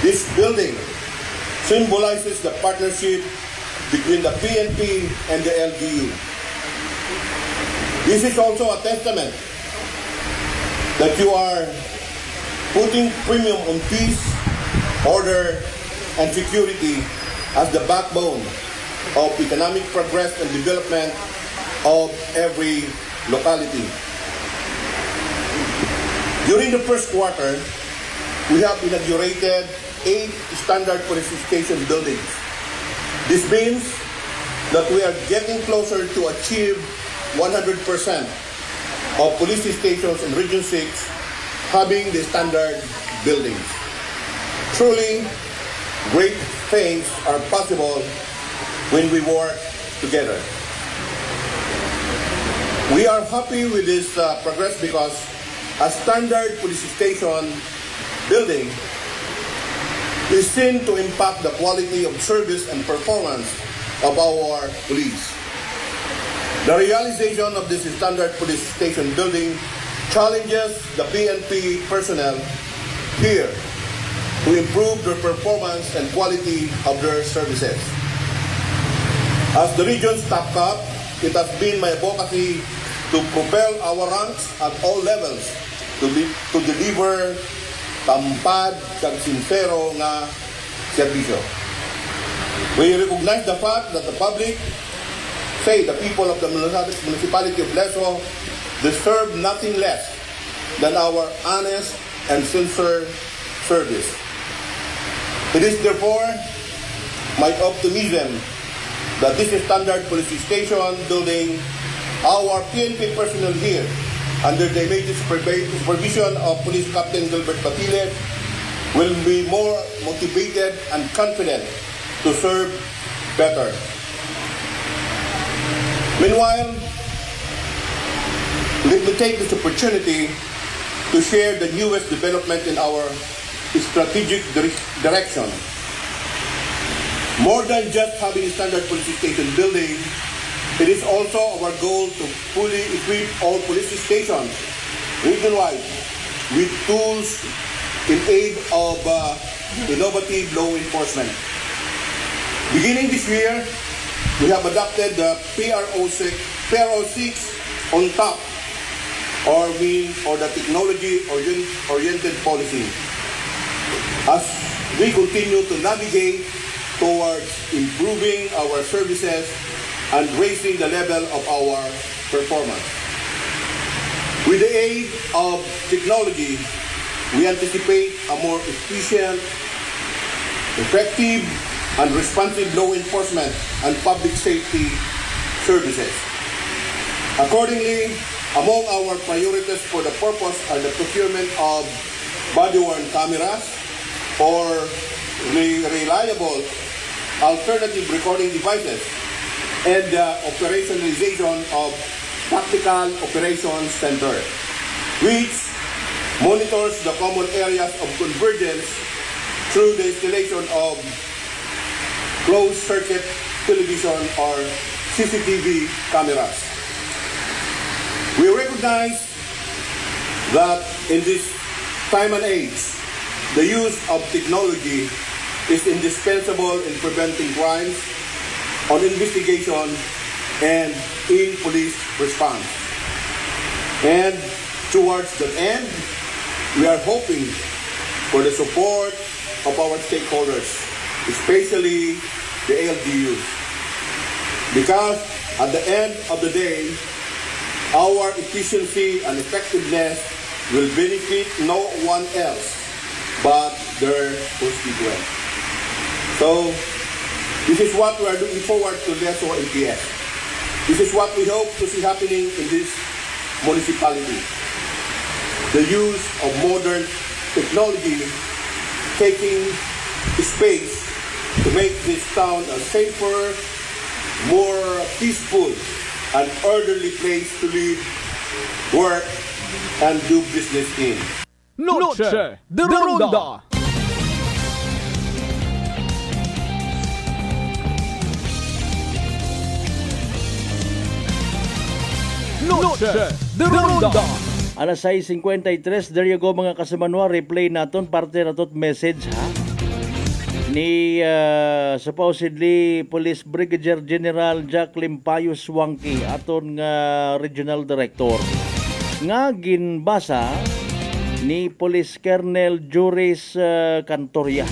this building symbolizes the partnership between the PNP and the LGU. This is also a testament that you are putting premium on peace, order, and security as the backbone of economic progress and development of every locality. During the first quarter, we have inaugurated 8 standard police station buildings. This means that we are getting closer to achieve 100% of police stations in Region 6 having the standard buildings. Truly, great things are possible when we work together. We are happy with this progress because a standard police station building is seen to impact the quality of service and performance of our police. The realization of this standard police station building challenges the PNP personnel here to improve their performance and quality of their services. As the region's top cop, it has been my advocacy to propel our ranks at all levels to deliver tampad kag sincero nga serbisyo. We recognize the fact that the public, the people of the municipality of Leso, deserve nothing less than our honest and sincere service. It is therefore my optimism that this standard police station building, our PNP personnel here, under the immediate supervision of Police Captain Gilbert Batiles, will be more motivated and confident to serve better. Meanwhile, let me take this opportunity to share the newest development in our strategic direction. More than just having a standard police station building, it is also our goal to fully equip all police stations region-wide with tools in aid of innovative law enforcement. Beginning this year, we have adopted the PRO6 on top, or the technology-oriented policy, as we continue to navigate towards improving our services and raising the level of our performance. With the aid of technology, we anticipate a more efficient, effective, and responsive law enforcement and public safety services. Accordingly, among our priorities for the purpose are the procurement of body-worn cameras or reliable alternative recording devices and the operationalization of Tactical Operations Center, which monitors the common areas of convergence through the installation of closed-circuit television or CCTV cameras. We recognize that in this time and age, the use of technology is indispensable in preventing crimes, on investigation, and in police response. And towards that end, we are hoping for the support of our stakeholders, especially the LGUs. Because at the end of the day, our efficiency and effectiveness will benefit no one else but their constituents. So, this is what we are looking forward to Leso MPS. This is what we hope to see happening in this municipality. The use of modern technology taking space to make this town a safer, more peaceful, and orderly place to live, work, and do business in. Noche de Ronda. Noche de Ronda. Alas 6:53, there you go mga kasamanwa, replay naton, parte naton message ha. Ni supposedly Police Brigadier General Jack Limpayo Swangki, aton nga Regional Director. Nga ginbasa ni Police Colonel Juris Cantoria,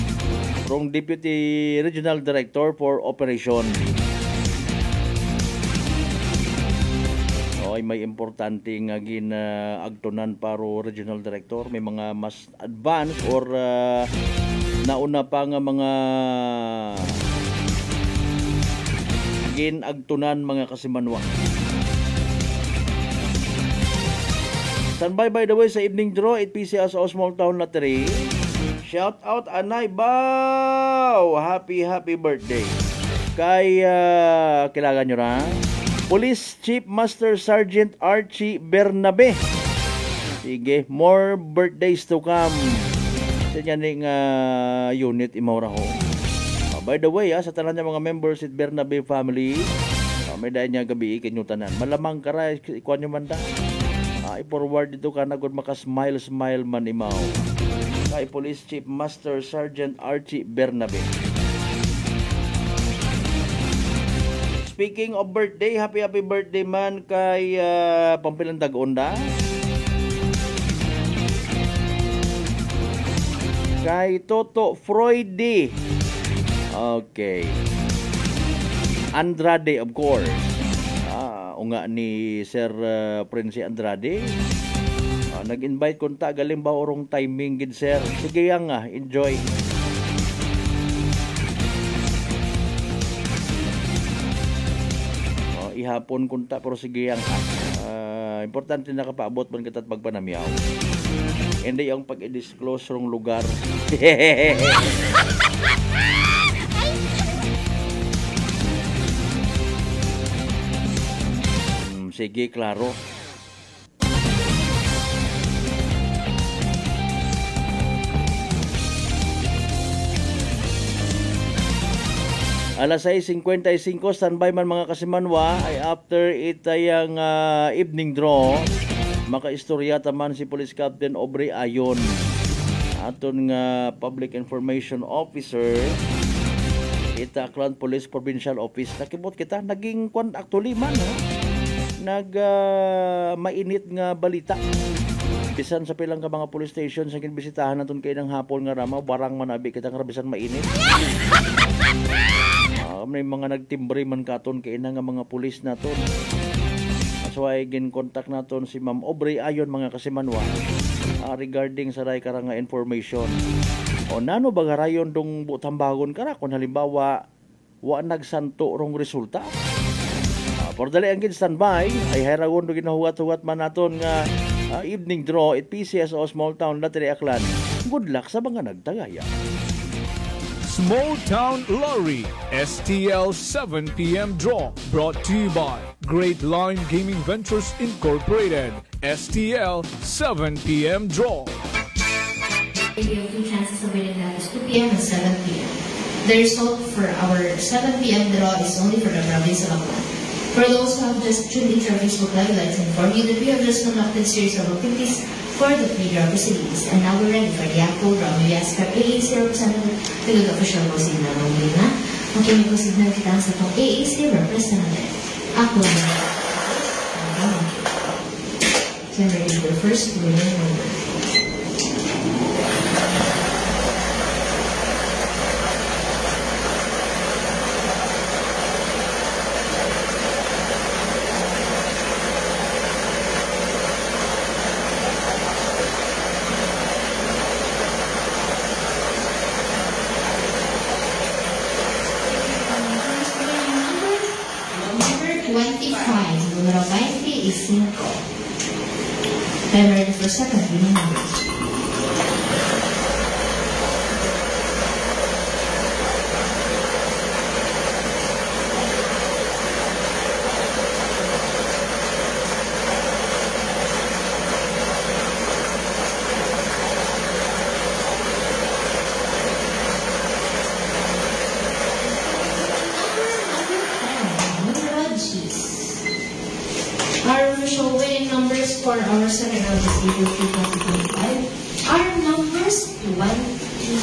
from Deputy Regional Director for Operation. Ay may importante nga agtunan paro Regional Director, may mga mas advanced or nauna pa nga mga ginagtunan mga kasimanwa. Standby by the way sa evening draw, 8 PCS o Small Town Lottery. Shout out Anay Bao, happy birthday kay kilagan nyo na Police Chief Master Sergeant Archie Bernabe. Sige, more birthdays to come sa nyaning unit imawra ho. By the way, sa tanan niya mga members at Bernabe family, may dahil niya gabi ikinyutanan. Malamang karay, ikuan nyo man da. I-forward dito ka na kung makasmile man imaw. Kay Police Chief Master Sergeant Archie Bernabe. Speaking of birthday, happy birthday man kay Pampilang Dagonda. Kay Toto Freudy. Okay. Andrade of course. Unga ni Sir Prince Andrade. Nag-invite ko ta galing ba orong timing gid sir. Sige yang enjoy. Ihapon kunta pero sige yang importante na kapaabot man kita at pagpanamyaw. Hindi yung pag-disclose rong lugar. Sige, klaro. Alas 6:55, standby man mga kasimanwa, ay after itayang evening draw, makaistorya taman si Police Captain Aubrey Ayon, aton nga Public Information Officer, ita Aklan Police Provincial Office. Nakibot kita, naging actually man, mainit nga balita. Bisan sa pilang ka mga police station, sa kinbisitahan naton kayo ng hapon nga rama, barang manabi kita nga bisan mainit. May mga nagtimbre man katon kay nga mga pulis naton. So ay gin-contact naton si Ma'am Aubrey Ayon mga kasimanwa regarding sa ray karanga information. O nano ba garayon dong butambagon kara kung halimbawa wa nagsanto rong resulta. For dali ang standby ay haragon do ginahuwat-huwat man naton nga evening draw at PCS o Small Town Lottery Aklan. Good luck sa mga nagtagaya. Small Town Lottery STL 7 p.m. draw brought to you by Great Line Gaming Ventures Incorporated. STL 7 p.m. draw. The two chances of winning that is 2 p.m. and 7 p.m. The result for our 7 p.m. draw is only for the province of Aklan. For those who have just tuned into our Facebook Live, I'd like to inform you that we have just conducted series of activities for the pre-draw proceedings. And now we're ready for the actual draw. May we ask our AAC representative to do the official proceed na rolling na. Makinig proceed na kita sa itong AAC representative. Ako na. So I'm ready for the first rolling number. I'm ready for second winning numbers. Our official winning numbers for our second round is April 2025 are numbers 1 to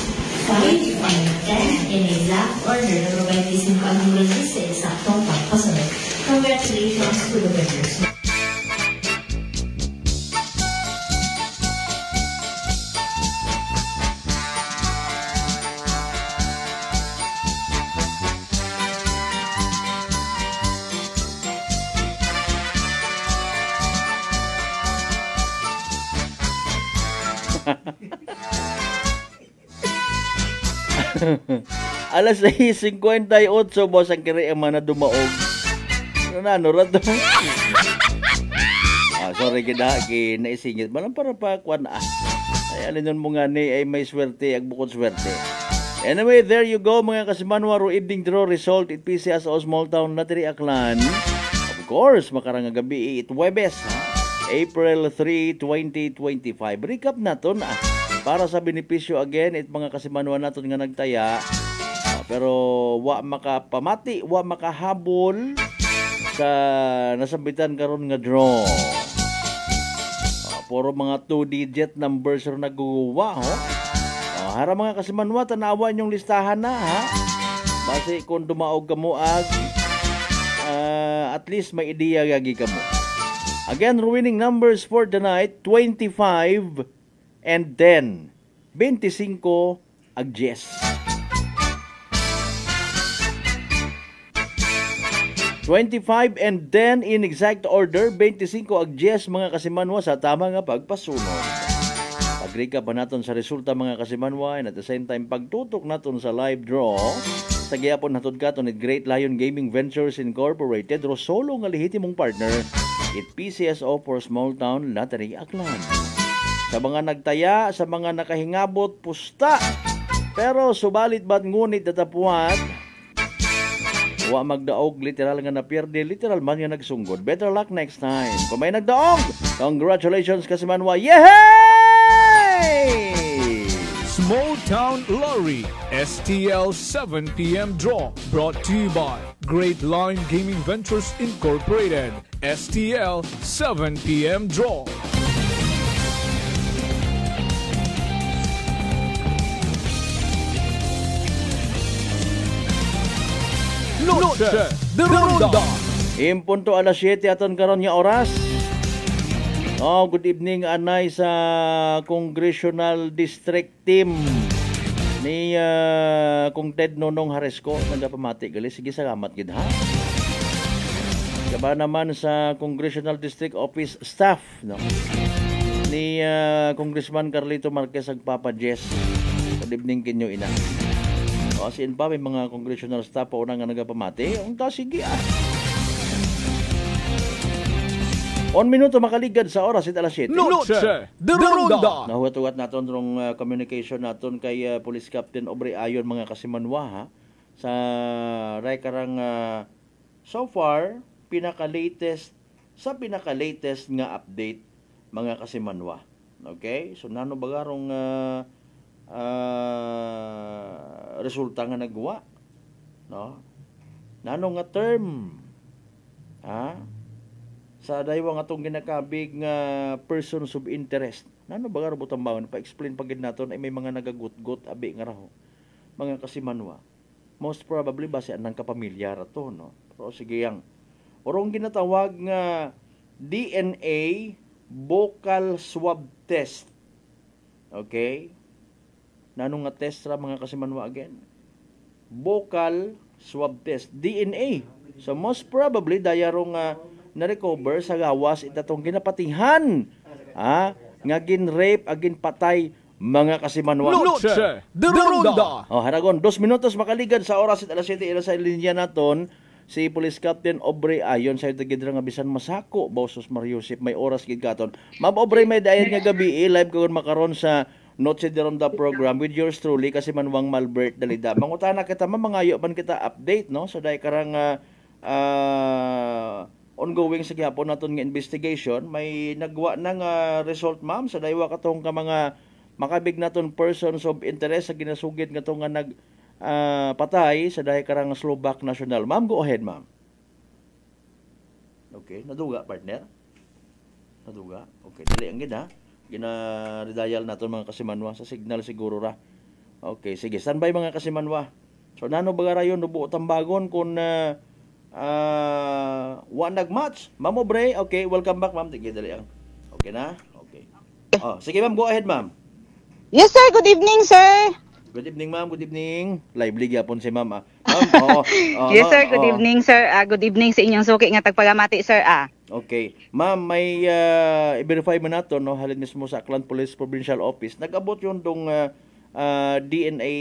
5 and 10 in exact order na provide isang pag-release sa eksaktong pagpasunod. Congratulations to the winners. Alas 6:58, boss, ang kiri ang mga dumaog. Ano rato? Sorry naisingit. Malang para pa kwan ay alin mo nga ni ay may swerte, ag bukod swerte. Anyway, there you go mga kasimanwa, ro evening draw result it PCS o small town na tiri Aklan. Of course, makarang gabi it Webes, April 3, 2025. Recap naton para sa benepisyo again it mga kasimanwa naton nga nagtaya. Pero wa makapamati, wa makahabol sa nasambitan karon nga draw. Puro mga 2-digit numbers ro naguwa, ho. Hara mga kasimanwa, tanawan yung listahan na, ha. Base kung dumaog kamo at least may ideya gagi kamo. Again, winning numbers for the night 25 and 10. 25 ag 10. 25 and 10 in exact order, 25 ag 10 mga kasimanwa sa tama nga pagpasunod. Pag-recap pa naton sa resulta mga kasimanwa and at the same time pagtutok naton sa live draw sa gihapon hatod katon ni Great Lion Gaming Ventures Incorporated ro solo nga lehitimong partner it PCSO for Small Town Lottery Aklan. Sa mga nagtaya, sa mga nakahingabot pusta, pero subalit ba't ngunit datapuan wa magdaog, literal nga napierde, literal man nga nagsunggod. Better luck next time. Kung may nagdaog, congratulations kasimanwa. Yehey! Small Town Lottery STL 7 p.m. draw brought to you by Great Lion Gaming Ventures Incorporated. STL 7 p.m. draw. Noche de Ronda. Impunto alas 7 aton karon nga oras. Good evening anay sa Congressional District Team ni Kung Ted Nonong Haresco nagapamati gali. Sige, salamat gid ha. Kaba naman sa Congressional District Office staff ni Congressman Carlito Marquez Agpapa Jess. Good evening kinyo ina. Siin pa may mga congressional staff pa unang nga nagapamati. Ang sige On minuto makaligad sa oras it alas 7. Noche de Ronda. Nahuwat-huwat naton rong communication naton kay Police Captain Aubrey Ayon mga kasimanwa ha. Sa karang so far pinaka-latest nga update mga kasimanwa. Okay? So nano bagarong resulta nga nagwa, no? Nano nga term sa daywang atong ginakabig nga persons of interest. Nano ba nga butang bawon pa-explain pagid naton ay may mga nagagut-gut abi nga raho mga kasimanwa. Most probably base anang kapamilya ra to, no? Pero sige yang orong ginatawag nga DNA vocal swab test. Okay? Nanong nga test ra mga kasimanwa again? Vocal swab test, DNA. So most probably dayarong na-recover sa gawas itatong ginapatihan nga gin-rape agin patay mga kasimanwa. Noche de Ronda. Haragon 2 minutos makaligad sa oras it alas 7 ila sa linya naton si Police Captain Aubrey ayon sa tagidra nga bisan masako Bausos Mariusip may oras gid katon. Ma'am Aubrey may dayon nga gabi live karon makaron sa Noche de Ronda program with yours truly kasi Manwang Malbert Dalida. Mangutana kita mangayo man kita update no so dai karang ongoing sa gihapon naton nga investigation may nagwa nang result ma'am sa daywa katong ka mga makabig naton persons of interest sa ginasugid nga to nga nag patay sa dahi karang Slovak national. Ma'am, go ahead, ma'am. Okay, naduga, partner? Naduga? Okay, dili ang gina. Gina-redayal naton mga kasimanwa sa signal siguro ra. Okay, sige. Standby mga kasimanwa. So, nano baga rayon, nubuo tambagon kung one nag-match. Ma'am Aubrey, okay, welcome back, ma'am. Sige, dali ang. Okay na? Okay. Oh, sige, ma'am, go ahead, ma'am. Yes, sir. Good evening, sir. Good evening, ma'am. Good evening. Lively gyapon si ma'am. Ma'am, yes, sir. Good evening, sir. Good evening sa inyong suki nga tagpagamati, sir. Okay. Ma'am, may i-verify mo nato no halin mismo sa Aklan Police Provincial Office. Nag-abot yon dong DNA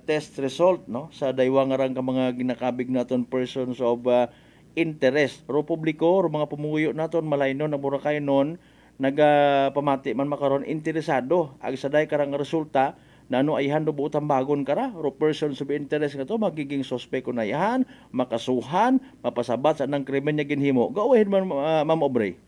test result no sa daywa nga rang ka mga ginakabig naton persons of interest. Ro publiko, ro mga pumuyo naton malaynon na Boracay non nagapamati man makaron interesado ag sa day karang resulta nano ay hando buotang bagon kara ro persons of interest nga to magiging suspect na yan makasuhan mapasabat sa nang krimen nya ginhimo. Go ahead ma'am Aubrey.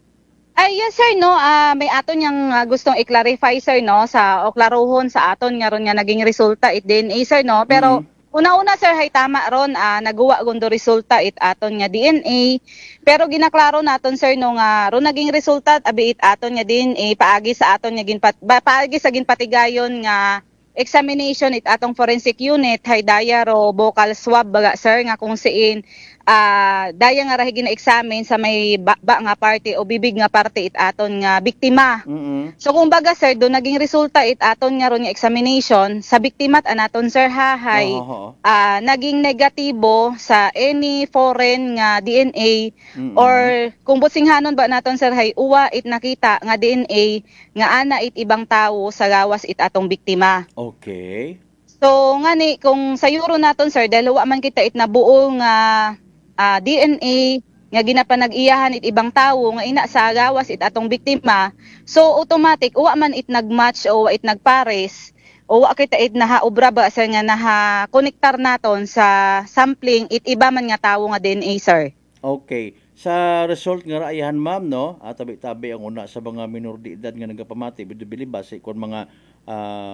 Yes sir no may aton yang gustong i-clarify sir no sa oklarohon sa aton nga ron nga naging resulta it DNA sir no pero una-una sir hay tama ron nagawa gundo resulta it aton nga DNA pero ginaklaro naton sir no nga ron naging resulta abi it aton nga DNA paagi sa aton nga paagi sa ginpatigayon nga examination it atong forensic unit hay daya ro vocal swab baga sir nga kung siin daya nga rahi gina-examine sa may ba nga parte o bibig nga parte it aton nga biktima. So kung baga sir do naging resulta it aton nga ron nga examination sa biktima at anaton sir hay naging negatibo sa any foreign nga DNA or kung businghanon ba naton sir hay uwa it nakita nga DNA nga ana it ibang tawo sa gawas it atong biktima. Okay. So ngani kung sayuro naton sir dahil wa man kita it nabuo nga DNA nga ginapanag-iyahan it ibang tawo nga ina sa gawas it atong biktima so automatic uwa man it nagmatch o it nagpares o wa kita it nahaobra ba sir nga naha-connectar naton sa sampling it iba man nga tawo nga DNA sir. Okay. Sa result nga raayahan ma'am no tabi-tabi ang una sa mga minor de edad nga nagapamati bili base kon mga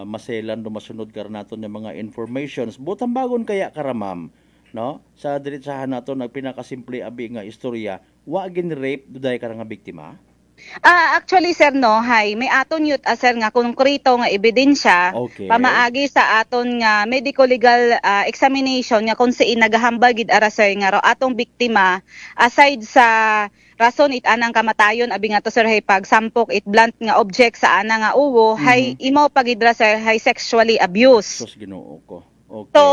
maselan do masunod kar naton nga mga informations butang bagon kaya kara ma'am no sa diretsahan nato nagpinakasimple abi nga istorya wa gin rape duday ka nga biktima. Actually sir no hay may aton yut sir nga konkreto nga ebidensya pamaagi sa aton nga medical legal examination nga kung siin nagahambal gid ara sir nga atong biktima aside sa rason it anang kamatayon abi nga to sir hay pagsampok it blunt nga object sa ana nga uwo hay imo pagidra sir hay sexually abuse. Sus Ginoo ko. Okay. So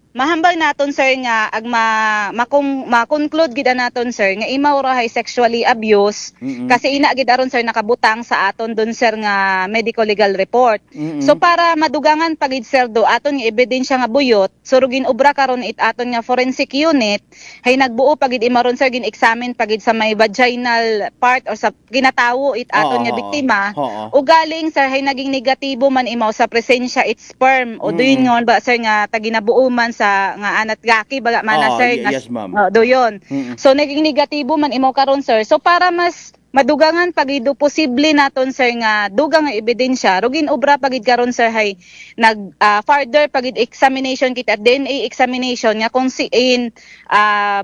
mahambal naton sir nga ag ma-conclude gid naton sir nga imaw ra hay sexually abuse kasi ina gid aron sir nakabutang sa aton dun sir nga medical legal report. So para madugangan pagid sir do aton nga ebidensya nga buyot surugin obra karon it aton nga forensic unit hay nagbuo pagid imaron sir gin-examine pagid sa may vaginal part or sa ginatawo it aton nga biktima o galing sir hay naging negatibo man imaw sa presensya it sperm o duyon ngon ba sir nga taginabuo man sa nga anat gaki baga mana sir yes, ma'am. Do yon. So naging negatibo man imo karon sir. So para mas madugangan pagido posible naton sir nga dugang nga ebidensya rugin obra pagid karon sir hay nag further pagid examination kita DNA examination nga kung siin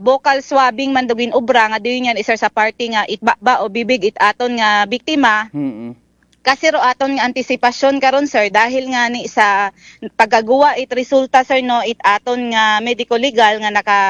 vocal swabbing man dugin obra nga diyon yan isar sa party nga itba o bibig it aton nga biktima. Kasi ro aton nga antisipasyon karon sir dahil nga ni sa pagagawa it resulta sir no it aton nga medical legal nga naka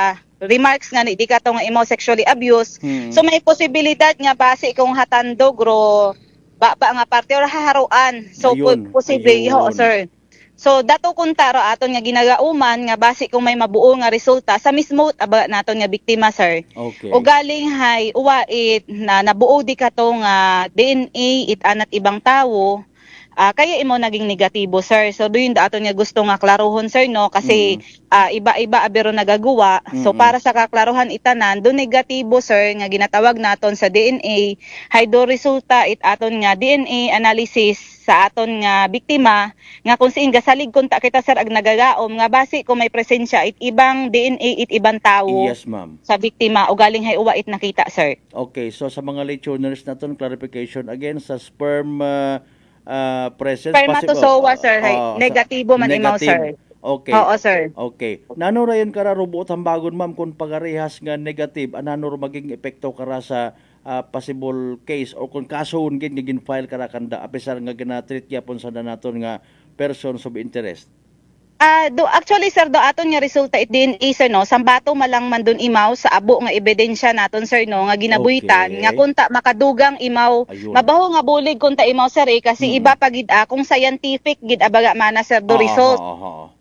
remarks nga ni di ka to nga imo sexually abuse. So may posibilidad nga base kung hatandog ro ba nga parte or haharuan. So posible ho sir. So dato kuntaro aton nga ginagauman nga base kung may mabuo nga resulta sa mismo aba naton nga biktima sir. Okay. O galing hay uwa it na nabuo di ka to nga DNA it anat ibang tawo kaya imo naging negatibo sir. So doon aton nga gusto nga klaruhon sir no kasi iba-iba abiro nagagawa. So para sa kaklaruhan itanan do negatibo sir nga ginatawag naton sa DNA hay do resulta it aton nga DNA analysis sa aton nga biktima nga kung siin gasalig kunta kita sir ag nagagaom nga base kung may presensya it ibang DNA it ibang tawo Yes, ma'am. sa biktima o galing hay uwa it nakita sir. Okay, so sa mga listeners naton clarification again sa sperm presence Spermatozoa sir hay negatibo man imaw sir. Okay. Oo sir. Okay. Nano rayon kara robot hambagon ma'am kung pagarehas nga negative anano maging epekto kara sa possible case or kung kaso gin file kara kanda apisar nga ginatreat gyapon sa naton nga persons of interest. Actually sir do aton nga resulta it DNA sir no sambato malang man dun imaw sa abo nga ebidensya naton sir no nga ginabuhitan nga kunta makadugang imaw mabaho nga bulig kunta imaw sir kasi iba pa gid kung scientific gid abaga mana sir do result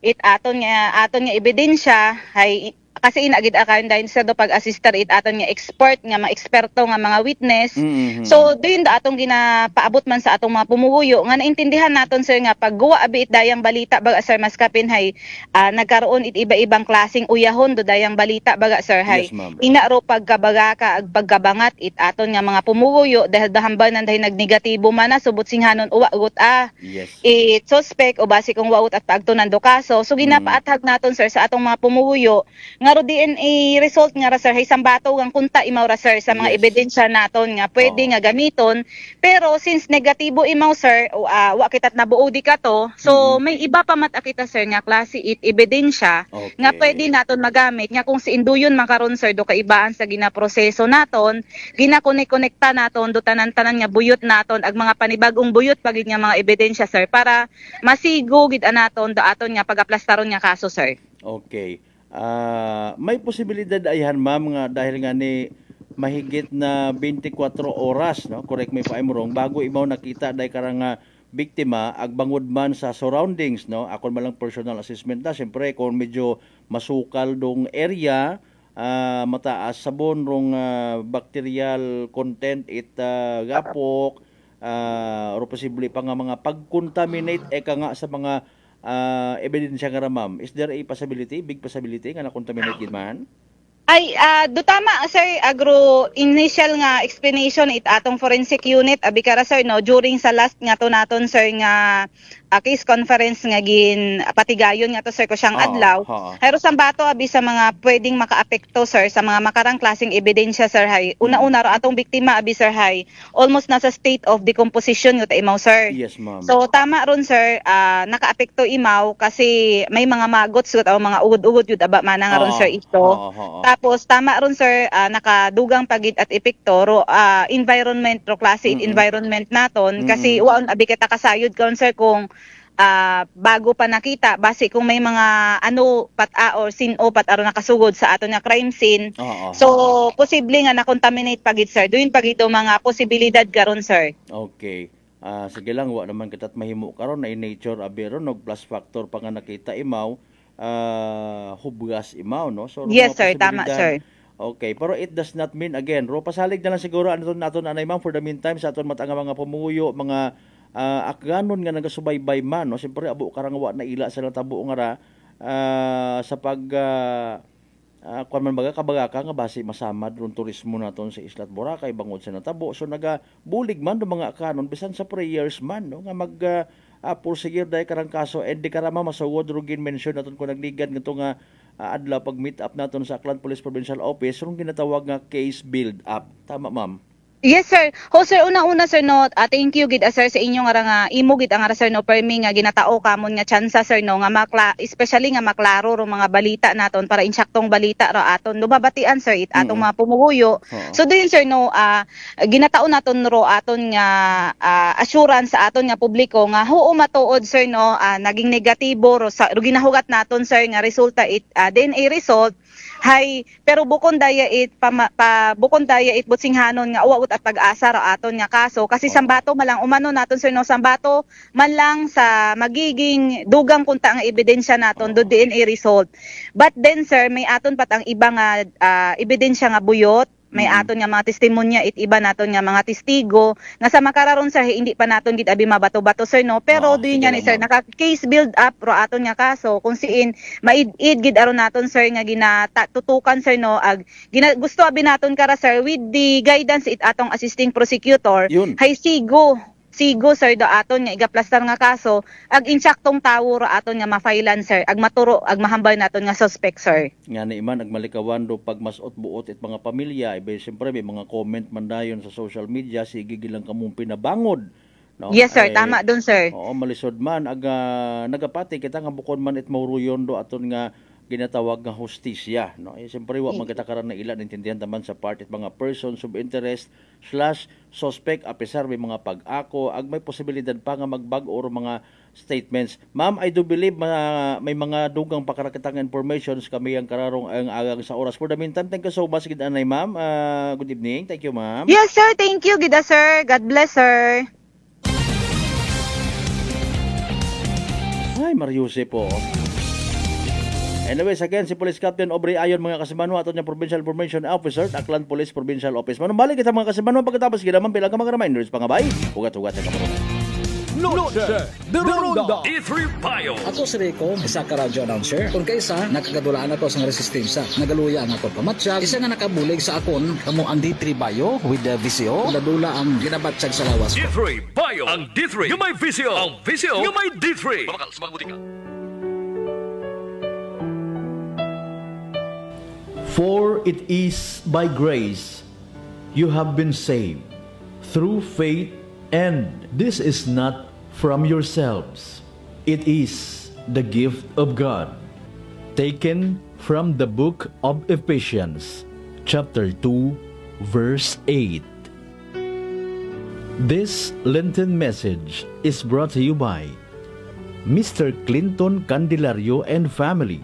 it aton nga ebidensya hay kasi inagid akayon dahil sa do pag-assister it aton nga expert nga mga eksperto nga mga witness. So doon da atong ginapaabot man sa atong mga pumuhuyo nga naintindihan naton sir nga pagguwa abi it dayang balita baga sir mas kapin hay nagkaroon it iba-ibang klaseng uyahon do dayang balita baga sir hay inaro pagkabaga ka ag pagkabangat it aton nga mga pumuhuyo dahil dahambanan dahil nagnegatibo man na subot singhanon uwa ugot it suspect o base kung waut at pagtunan do kaso so ginapaathag naton sir sa atong mga pumuhuyo nga ro DNA result nga ra sir hay sambato ang kunta imaw ra sir sa mga ebidensya naton nga pwede nga gamiton pero since negatibo imaw sir wa kitat nabuo di ka to so may iba pa mat kita sir nga klase it ebidensya nga pwede naton magamit nga kung si induyon makaron sir do kaibaan sa ginaproseso naton ginakonek-konekta naton do tanan-tanan nga buyot naton ag mga panibagong buyot pagid nga mga ebidensya sir para masigo gid anaton do aton nga pagaplastaron nga kaso sir. Okay. May posibilidad ayhan ma'am nga dahil nga ni mahigit na 24 oras no correct me if I'm wrong bago imaw nakita dahil karang biktima agbangod man sa surroundings no ako man lang personal assessment na syempre kung medyo masukal dong area mataas sabon rong bacterial content it gapok o posible pa nga mga pag-contaminate eka nga sa mga ebidensya nga ma'am, is there a possibility, big possibility nga na-contaminate man? Ay, do tama sir, agro initial nga explanation it atong forensic unit abikara sir no during sa last nga to naton sir nga case conference nga gin patigayon nga to sir ko siyang adlaw. Pero sambato abi sa mga pwedeng makaapekto sir sa mga makarang klaseng ebidensya sir hay. Una-una ro atong biktima abi sir hay almost nasa state of decomposition yo ta imaw sir. Yes ma'am. So tama ron sir nakaapekto imaw kasi may mga magot o mga ugod-ugod yun aba manang ron sir ito. Tapos tama ron sir nakadugang pagid at epekto ro environment ro klase environment naton kasi waon abi kita kasayod karon sir kung bago pa nakita base kung may mga or sino pat aron nakasugod sa aton nga crime scene. So posible nga na-contaminate pagid sir. Duin pagid mga posibilidad karon sir. Okay. Sige lang wa naman kitat mahimo karon na in nature abero no plus factor pa nga nakita imaw hubgas imaw no. So yes sir, tama sir. Okay, pero it does not mean again, ro pasalig na lang siguro naton anay ma'am for the meantime sa aton matanga mga pumuyo, mga akganon nga nagasubaybay man no. Siyempre abo karang wa na ila sa tabo nga ra sa pag kuan man baga kabaga ka nga base masamad ron turismo naton sa Isla Boracay bangod sa natabo. So nagabulig man do mga akganon bisan sa prayers man no nga mag pursige dahil karang kaso and di karama masawod rugin mention naton ko nagligan nito nga adlaw pag meet up naton sa Aklan Police Provincial Office rong ginatawag nga case build up. Tama ma'am? Yes sir. Ho sir, una-una sir no, thank you gid sir sa inyo nga nga imo gid ang sir no permi nga ginatao kamon nga tsansa sir no nga especially nga maklaro ro mga balita naton para insaktong balita ra aton nubabatian sir it atong mga pumuhuyo. So doon sir no ginatao naton ro aton nga assurance sa aton nga publiko nga huo matuod sir no naging negatibo ro ginahugat naton sir nga resulta it DNA result hay pero bukon daya it bukon daya it butsinghanon nga uwat at pag-asa ra aton nga kaso kasi sambato malang umano naton sir no sambato man lang sa magiging dugang kunta nga ebidensya naton do DNA result. But then sir may aton pat ang iba nga ebidensya nga buyot may aton nga mga testimonya it iba naton nga mga testigo nga sa makararon sir hindi pa naton gid abi mabato-bato sir no pero diin niya ni sir naka case build up ro aton nga kaso kung siin maid-id gid aron naton sir nga ginatutukan sir no ag gusto abi naton kara sir with the guidance it atong assisting prosecutor hay sigo sir do aton nga igaplastar nga kaso ag insaktong tawo ro aton nga mafailan sir ag maturo ag mahambal naton nga suspect sir nga ni iman ag malikawan do pag masot buot it mga pamilya ibe siyempre may mga comment man dayon sa social media sige gilang kamong pinabangod no? Yes sir tama don sir oo malisod man ag nagapati kita nga bukod man it mauruyon do aton nga ginatawag nga hustisya no siyempre wa man kita karon na ilan intindihan taman sa part it mga persons of interest / suspect apisar may mga pag-ako ag may posibilidad pa nga magbag or mga statements. Ma'am, I do believe may mga dugang pakarakitang informations kami ang kararong ang agang sa oras. For the meantime, thank you so much gid anay ma'am. Good evening. Thank you ma'am. Yes sir, thank you gid sir. God bless sir. Ay, Mariuse po. Anyways, again, si Police Captain Aubrey Ayon mga kasimano ato niya Provincial Information Officer, Aklan Police Provincial Office. Manong kita mga kasimano pagkatapos ginaman bilang ka mga reminders pangabay. Ugat-ugat sa kamarunay. Noche de Ronda E3 Payo. Ako si Rico, isa ka radyo announcer. Kung kaysa, nakagadulaan ako sa resistensya. Nagaluya ang ako pamatsyag. Isa nga nakabulig sa akon, kamo ang D3 Payo with the VCO. Ladula ang ginabatsyag sa lawas ko. D3 Payo. Ang D3 yung may VCO. Ang VCO yung may D3. Pamakal, sumabuti ka. For it is by grace you have been saved through faith, and this is not from yourselves. It is the gift of God. Taken from the book of Ephesians, chapter 2, verse 8. This Lenten message is brought to you by Mr. Clinton Candelario and family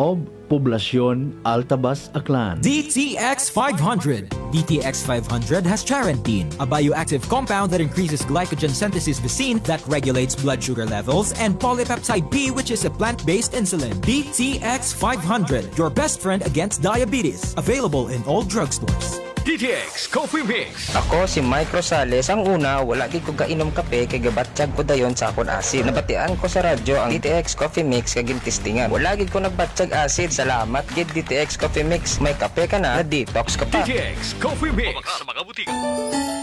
of Poblacion Altabas, Aklan. DTX 500. DTX 500 has Charantine, a bioactive compound that increases glycogen synthesis Vicine that regulates blood sugar levels, and polypeptide B, which is a plant-based insulin. DTX 500, your best friend against diabetes. Available in all drugstores. DTX Coffee Mix. Ako si Mike Rosales. Ang una, wala gid ko kainom kape kay gabatsyag ko dayon sa akon acid. Nabatian ko sa radyo ang DTX Coffee Mix kay gintistingan. Wala gid ko nagbatsyag acid. Salamat gid DTX Coffee Mix. May kape ka na detox ka pa. DTX Coffee Mix. Sa mga butika.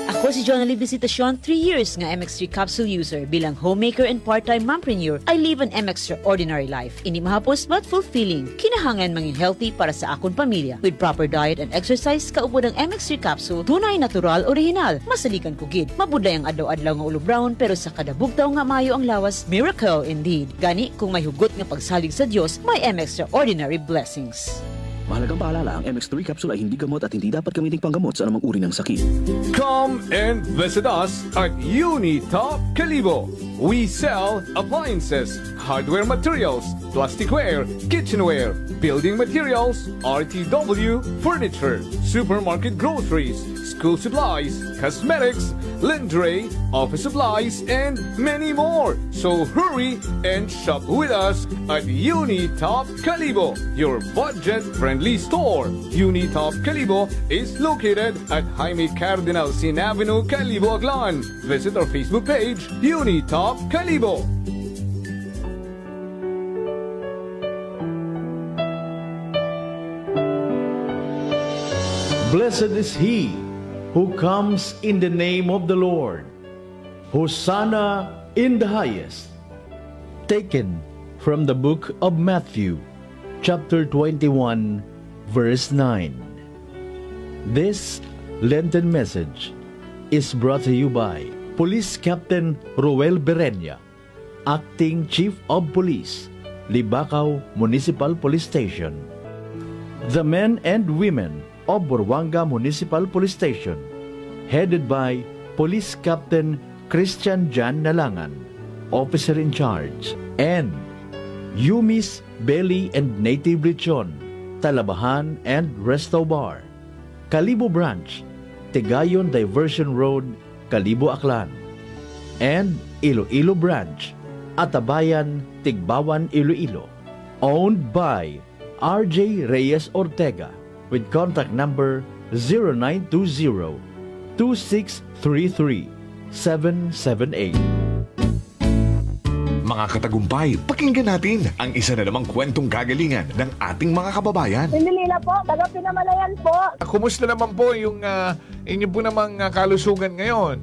Ako si Jonalie Visitacion, 3 years nga MX3 capsule user. Bilang homemaker and part-time mompreneur, I live an extraordinary life. Ini mahapos but fulfilling. Kinahangan mangin healthy para sa akon pamilya. With proper diet and exercise, kaupod ang MX3 capsule, tunay natural, original. Masalikan ko gid. Mabudlay ang adlaw-adlaw nga ulo brown, pero sa kada bugtaw nga mayo ang lawas, miracle indeed. Gani, kung may hugot nga pagsalig sa Dios, may extraordinary blessings. Mahalagang paalala, ang MX3 capsule ay hindi gamot at hindi dapat gamiting panggamot sa anumang uri ng sakit. Come and visit us at Unitop Calibo. We sell appliances, hardware materials, plasticware, kitchenware, building materials, RTW, furniture, supermarket groceries, school supplies, cosmetics, lingerie, office supplies, and many more. So hurry and shop with us at Unitop Calibo, your budget-friendly store. Unitop Calibo is located at Jaime Cardinal Sin Avenue, Calibo, Aklan. Visit our Facebook page, Unitop Calibo. Blessed is he who comes in the name of the Lord. Hosanna in the highest. Taken from the book of Matthew, chapter 21, verse 9. This Lenten message is brought to you by Police Captain Roel Berenya, Acting Chief of Police, Libacao Municipal Police Station. The men and women of Buruanga Municipal Police Station, headed by Police Captain Christian Jan Nalangan, Officer in Charge, and Yumis Belly and Native Lechon, Talabahan and Resto Bar, Calibo Branch, Tigayon Diversion Road, Calibo, Aklan, and Iloilo Branch, Atabayan, Tigbawan, Iloilo, owned by RJ Reyes Ortega, with contact number 0920-2633-778. Mga katagumpay, pakinggan natin ang isa na namang kwentong kagalingan ng ating mga kababayan. Pindilila po, taga Pinamalayan po. Kumusta naman po yung inyo po namang kalusugan ngayon?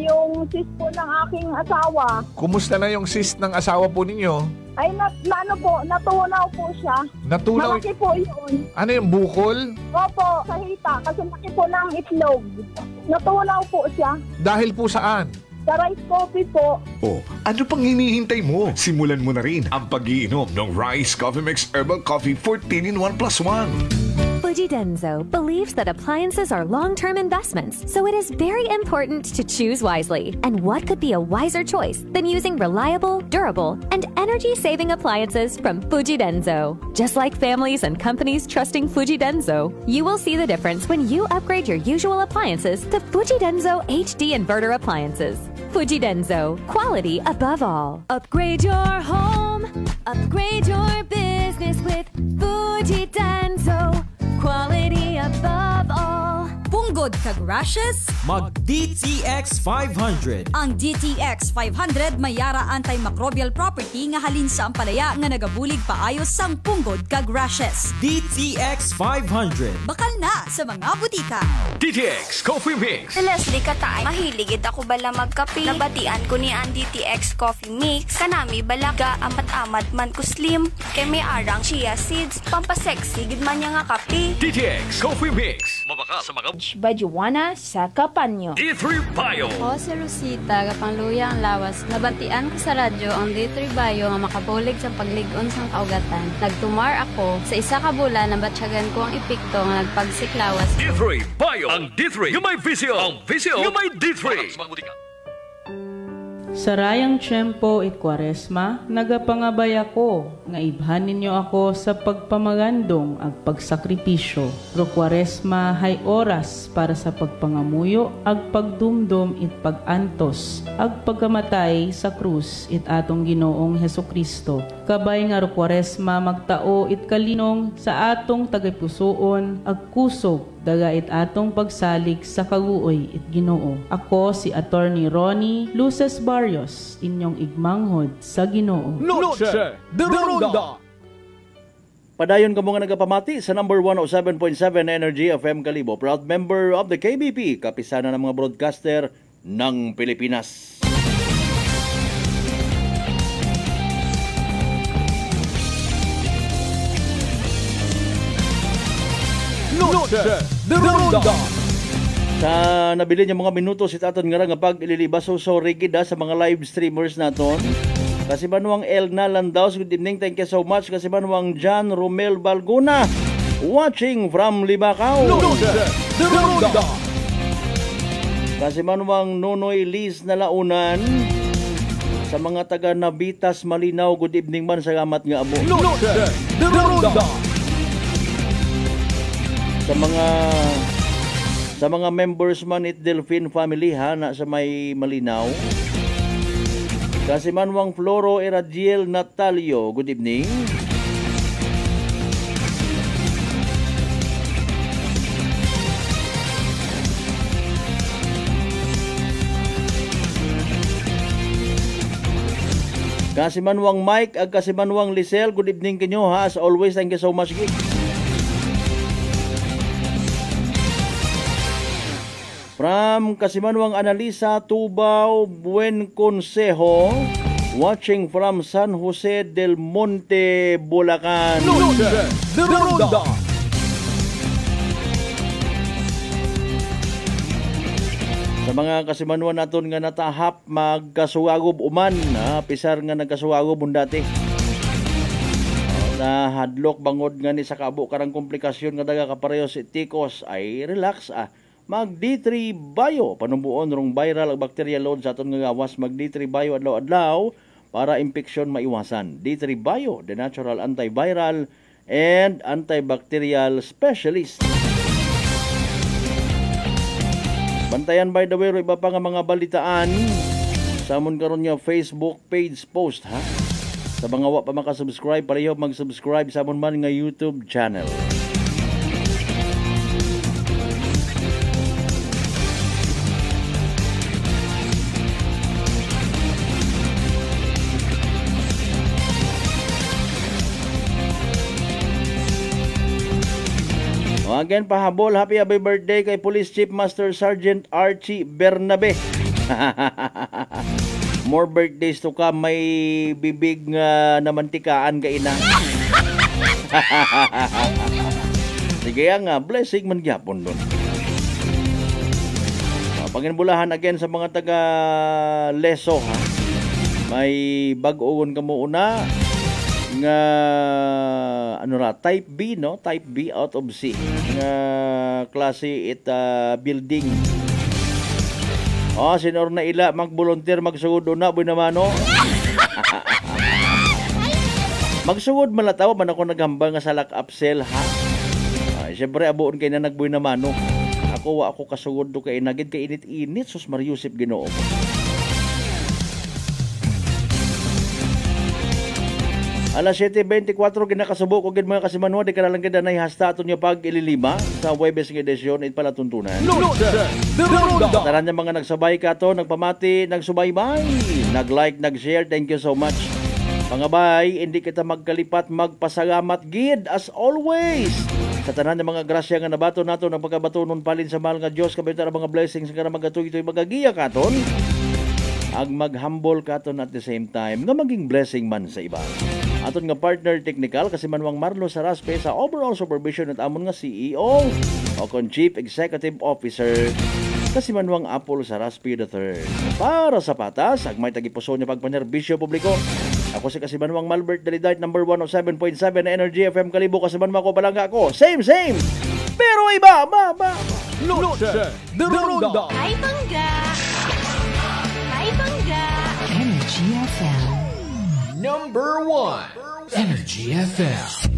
Yung cyst po ng aking asawa. Kumusta na yung cyst ng asawa po ninyo? Ay, natunaw po siya. Natunaw? Malaki po yun. Ano yung bukol? Opo, sa hita, kasi laki po ng itlog. Natunaw po siya. Dahil po saan? Sa rice coffee po. Oh, ano pang hinihintay mo? Simulan mo na rin ang pag-iinom ng Rice Coffee Mix Herbal Coffee 14-in-1+1. Fuji Denso believes that appliances are long-term investments, so it is very important to choose wisely. And what could be a wiser choice than using reliable, durable, and energy-saving appliances from Fuji Denso? Just like families and companies trusting Fuji Denso, you will see the difference when you upgrade your usual appliances to Fuji Denso HD inverter appliances. Fuji Denso, quality above all. Upgrade your home, upgrade your business with Fuji Denso. Quality above all. Punggod kag rashes? Mag DTX 500. Ang DTX 500 mayara antimicrobial property nga halin sa ampalaya nga nagabulig paayos sang punggod kag rashes. DTX 500. Bakal na sa mga butika. DTX Coffee Mix. Si Leslie Katay, mahiligid ako bala magkape. Nabatian ko ni ang DTX Coffee Mix. Kanami balaga amat-amat man ko slim. Kay may arang chia seeds. Pampasexy gid man niya nga kape. DTX Coffee Mix. Mabaka sa mga Bajuana sa Kapanyo. D3 Bio. Ako si Rosita, kapangluya ang lawas. Nabatian ko sa radyo ang D3 Bio nga makabulig sa pagligon sang kaugatan. Nagtumar ako sa isa ka bulan nabatsyagan ko ang epekto nga nagpagsiklawas. D3 Bio. Ang D3 yung may visyo. Ang visyo yung may D3. Sarayang tiyempo it Kwaresma, nagapangabay ako, nga ibhan ninyo ako sa pagpamagandong ag pagsakripisyo. Ro Kwaresma hay oras para sa pagpangamuyo ag pagdumdum it pagantos, ag pagkamatay sa krus it atong Ginoong Hesukristo. Kabay nga ro Kwaresma magtao it kalinong sa atong tagapusoon ag kusog daga it atong pagsalig sa kaguoy it Ginoo. Ako si Attorney Ronnie Luces Barrios, inyong igmanghod sa Ginoo. Noche de Ronda. Padayon ka mga nagapamati sa number 107.7 Energy FM Kalibo. Proud member of the KBP, kapisana ng mga broadcaster ng Pilipinas. Noche de Ronda. Sa nabili niya mga minuto si Taton nga nga pag ililibas so rigid sa mga live streamers naton. Kasi manuang Elna Landaus, good evening, thank you so much. Kasi manuang John Romel Balguna, watching from Libacao. Noche de Ronda. Kasi manuang Nonoy Liz na launan. Sa mga taga Nabitas Malinaw, good evening man, salamat nga abo. Noche de Ronda. Sa mga members man it Delphine family na sa may Malinaw. Kasi Manwang Floro Eradiel Natalio, good evening. Kasi Manwang Mike ag kasi Manwang Lisel, good evening kanyo ha. As always, thank you so much. From Kasimanwang Analisa, Tubao, Buen Consejo, watching from San Jose del Monte, Bulacan. Noche de Ronda. Sa mga kasimanwan naton nga natahap, magkasuwagob uman. Pisar nga nagkasuwagob dati. Na hadlok bangod nga ni sa kabo karang komplikasyon nga daga kapareho si Tikos ay relax Mag D3 Bio, panumbuon rong viral ag bacterial load sa aton nga gawas. Mag D3 Bio adlaw-adlaw para infeksyon maiwasan. D3 Bio, the natural antiviral and antibacterial specialist. Bantayan by the way, iba pa nga mga balitaan. Samon karon nga Facebook page post ha. Sa mga wa pa makasubscribe, pareho mag-subscribe sa amon man nga YouTube channel. Again, pahabol, happy birthday kay Police Chief Master Sergeant Archie Bernabe. More birthdays to come, may bibig nga namantikaan ka ina. Sige nga, blessing man gyapon doon. Panginbulahan again sa mga taga Leso, ha? May bag-oon ka mo una nga type B, no? Type B out of C. Nga klase building. Sinor na ila mag-volunteer magsugod na buy naman, no? Magsugod malataw man ako naghambal nga sa lock-up cell, ha? Siyempre abuon kay na nagbuy naman, no? Ako kasugod do kay nagid kay init-init sus Mariusip Ginoo. Alas 7:24 ginakasubo ko gid mga kasimanwa di kanalang gid na hasta aton nya pag ililima sa Huwebes nga edisyon it pala tuntunan. Tanan nya mga nagsabay kato, nagpamati, nagsubaybay, nag-like, nag-share. Thank you so much. Pangabay, hindi kita magkalipat magpasalamat gid as always. Sa tanan ng mga grasya nga nabato nato ng pagkabatunon palin sa mahal nga Dios kabay ta mga blessings nga magatuy-tuy magagiya katon. Ag mag-humble katon at the same time nga maging blessing man sa iba. Aton nga partner technical kasi manwang Marlo Saraspe sa overall supervision at amon nga CEO o kon Chief Executive Officer kasi manwang Apple Saraspe III. Para sa patas, ag may tagipuso niya pagpanerbisyo publiko. Ako si Kasimanwang Malbert Dalidite, number 107.7 na Energy FM Kalibo. Kasimanwang ko palangga ako. Same! Pero iba! Noche de Ronda. Ay bangga! Ay bangga! Energy FM. Number 1. Energy FM.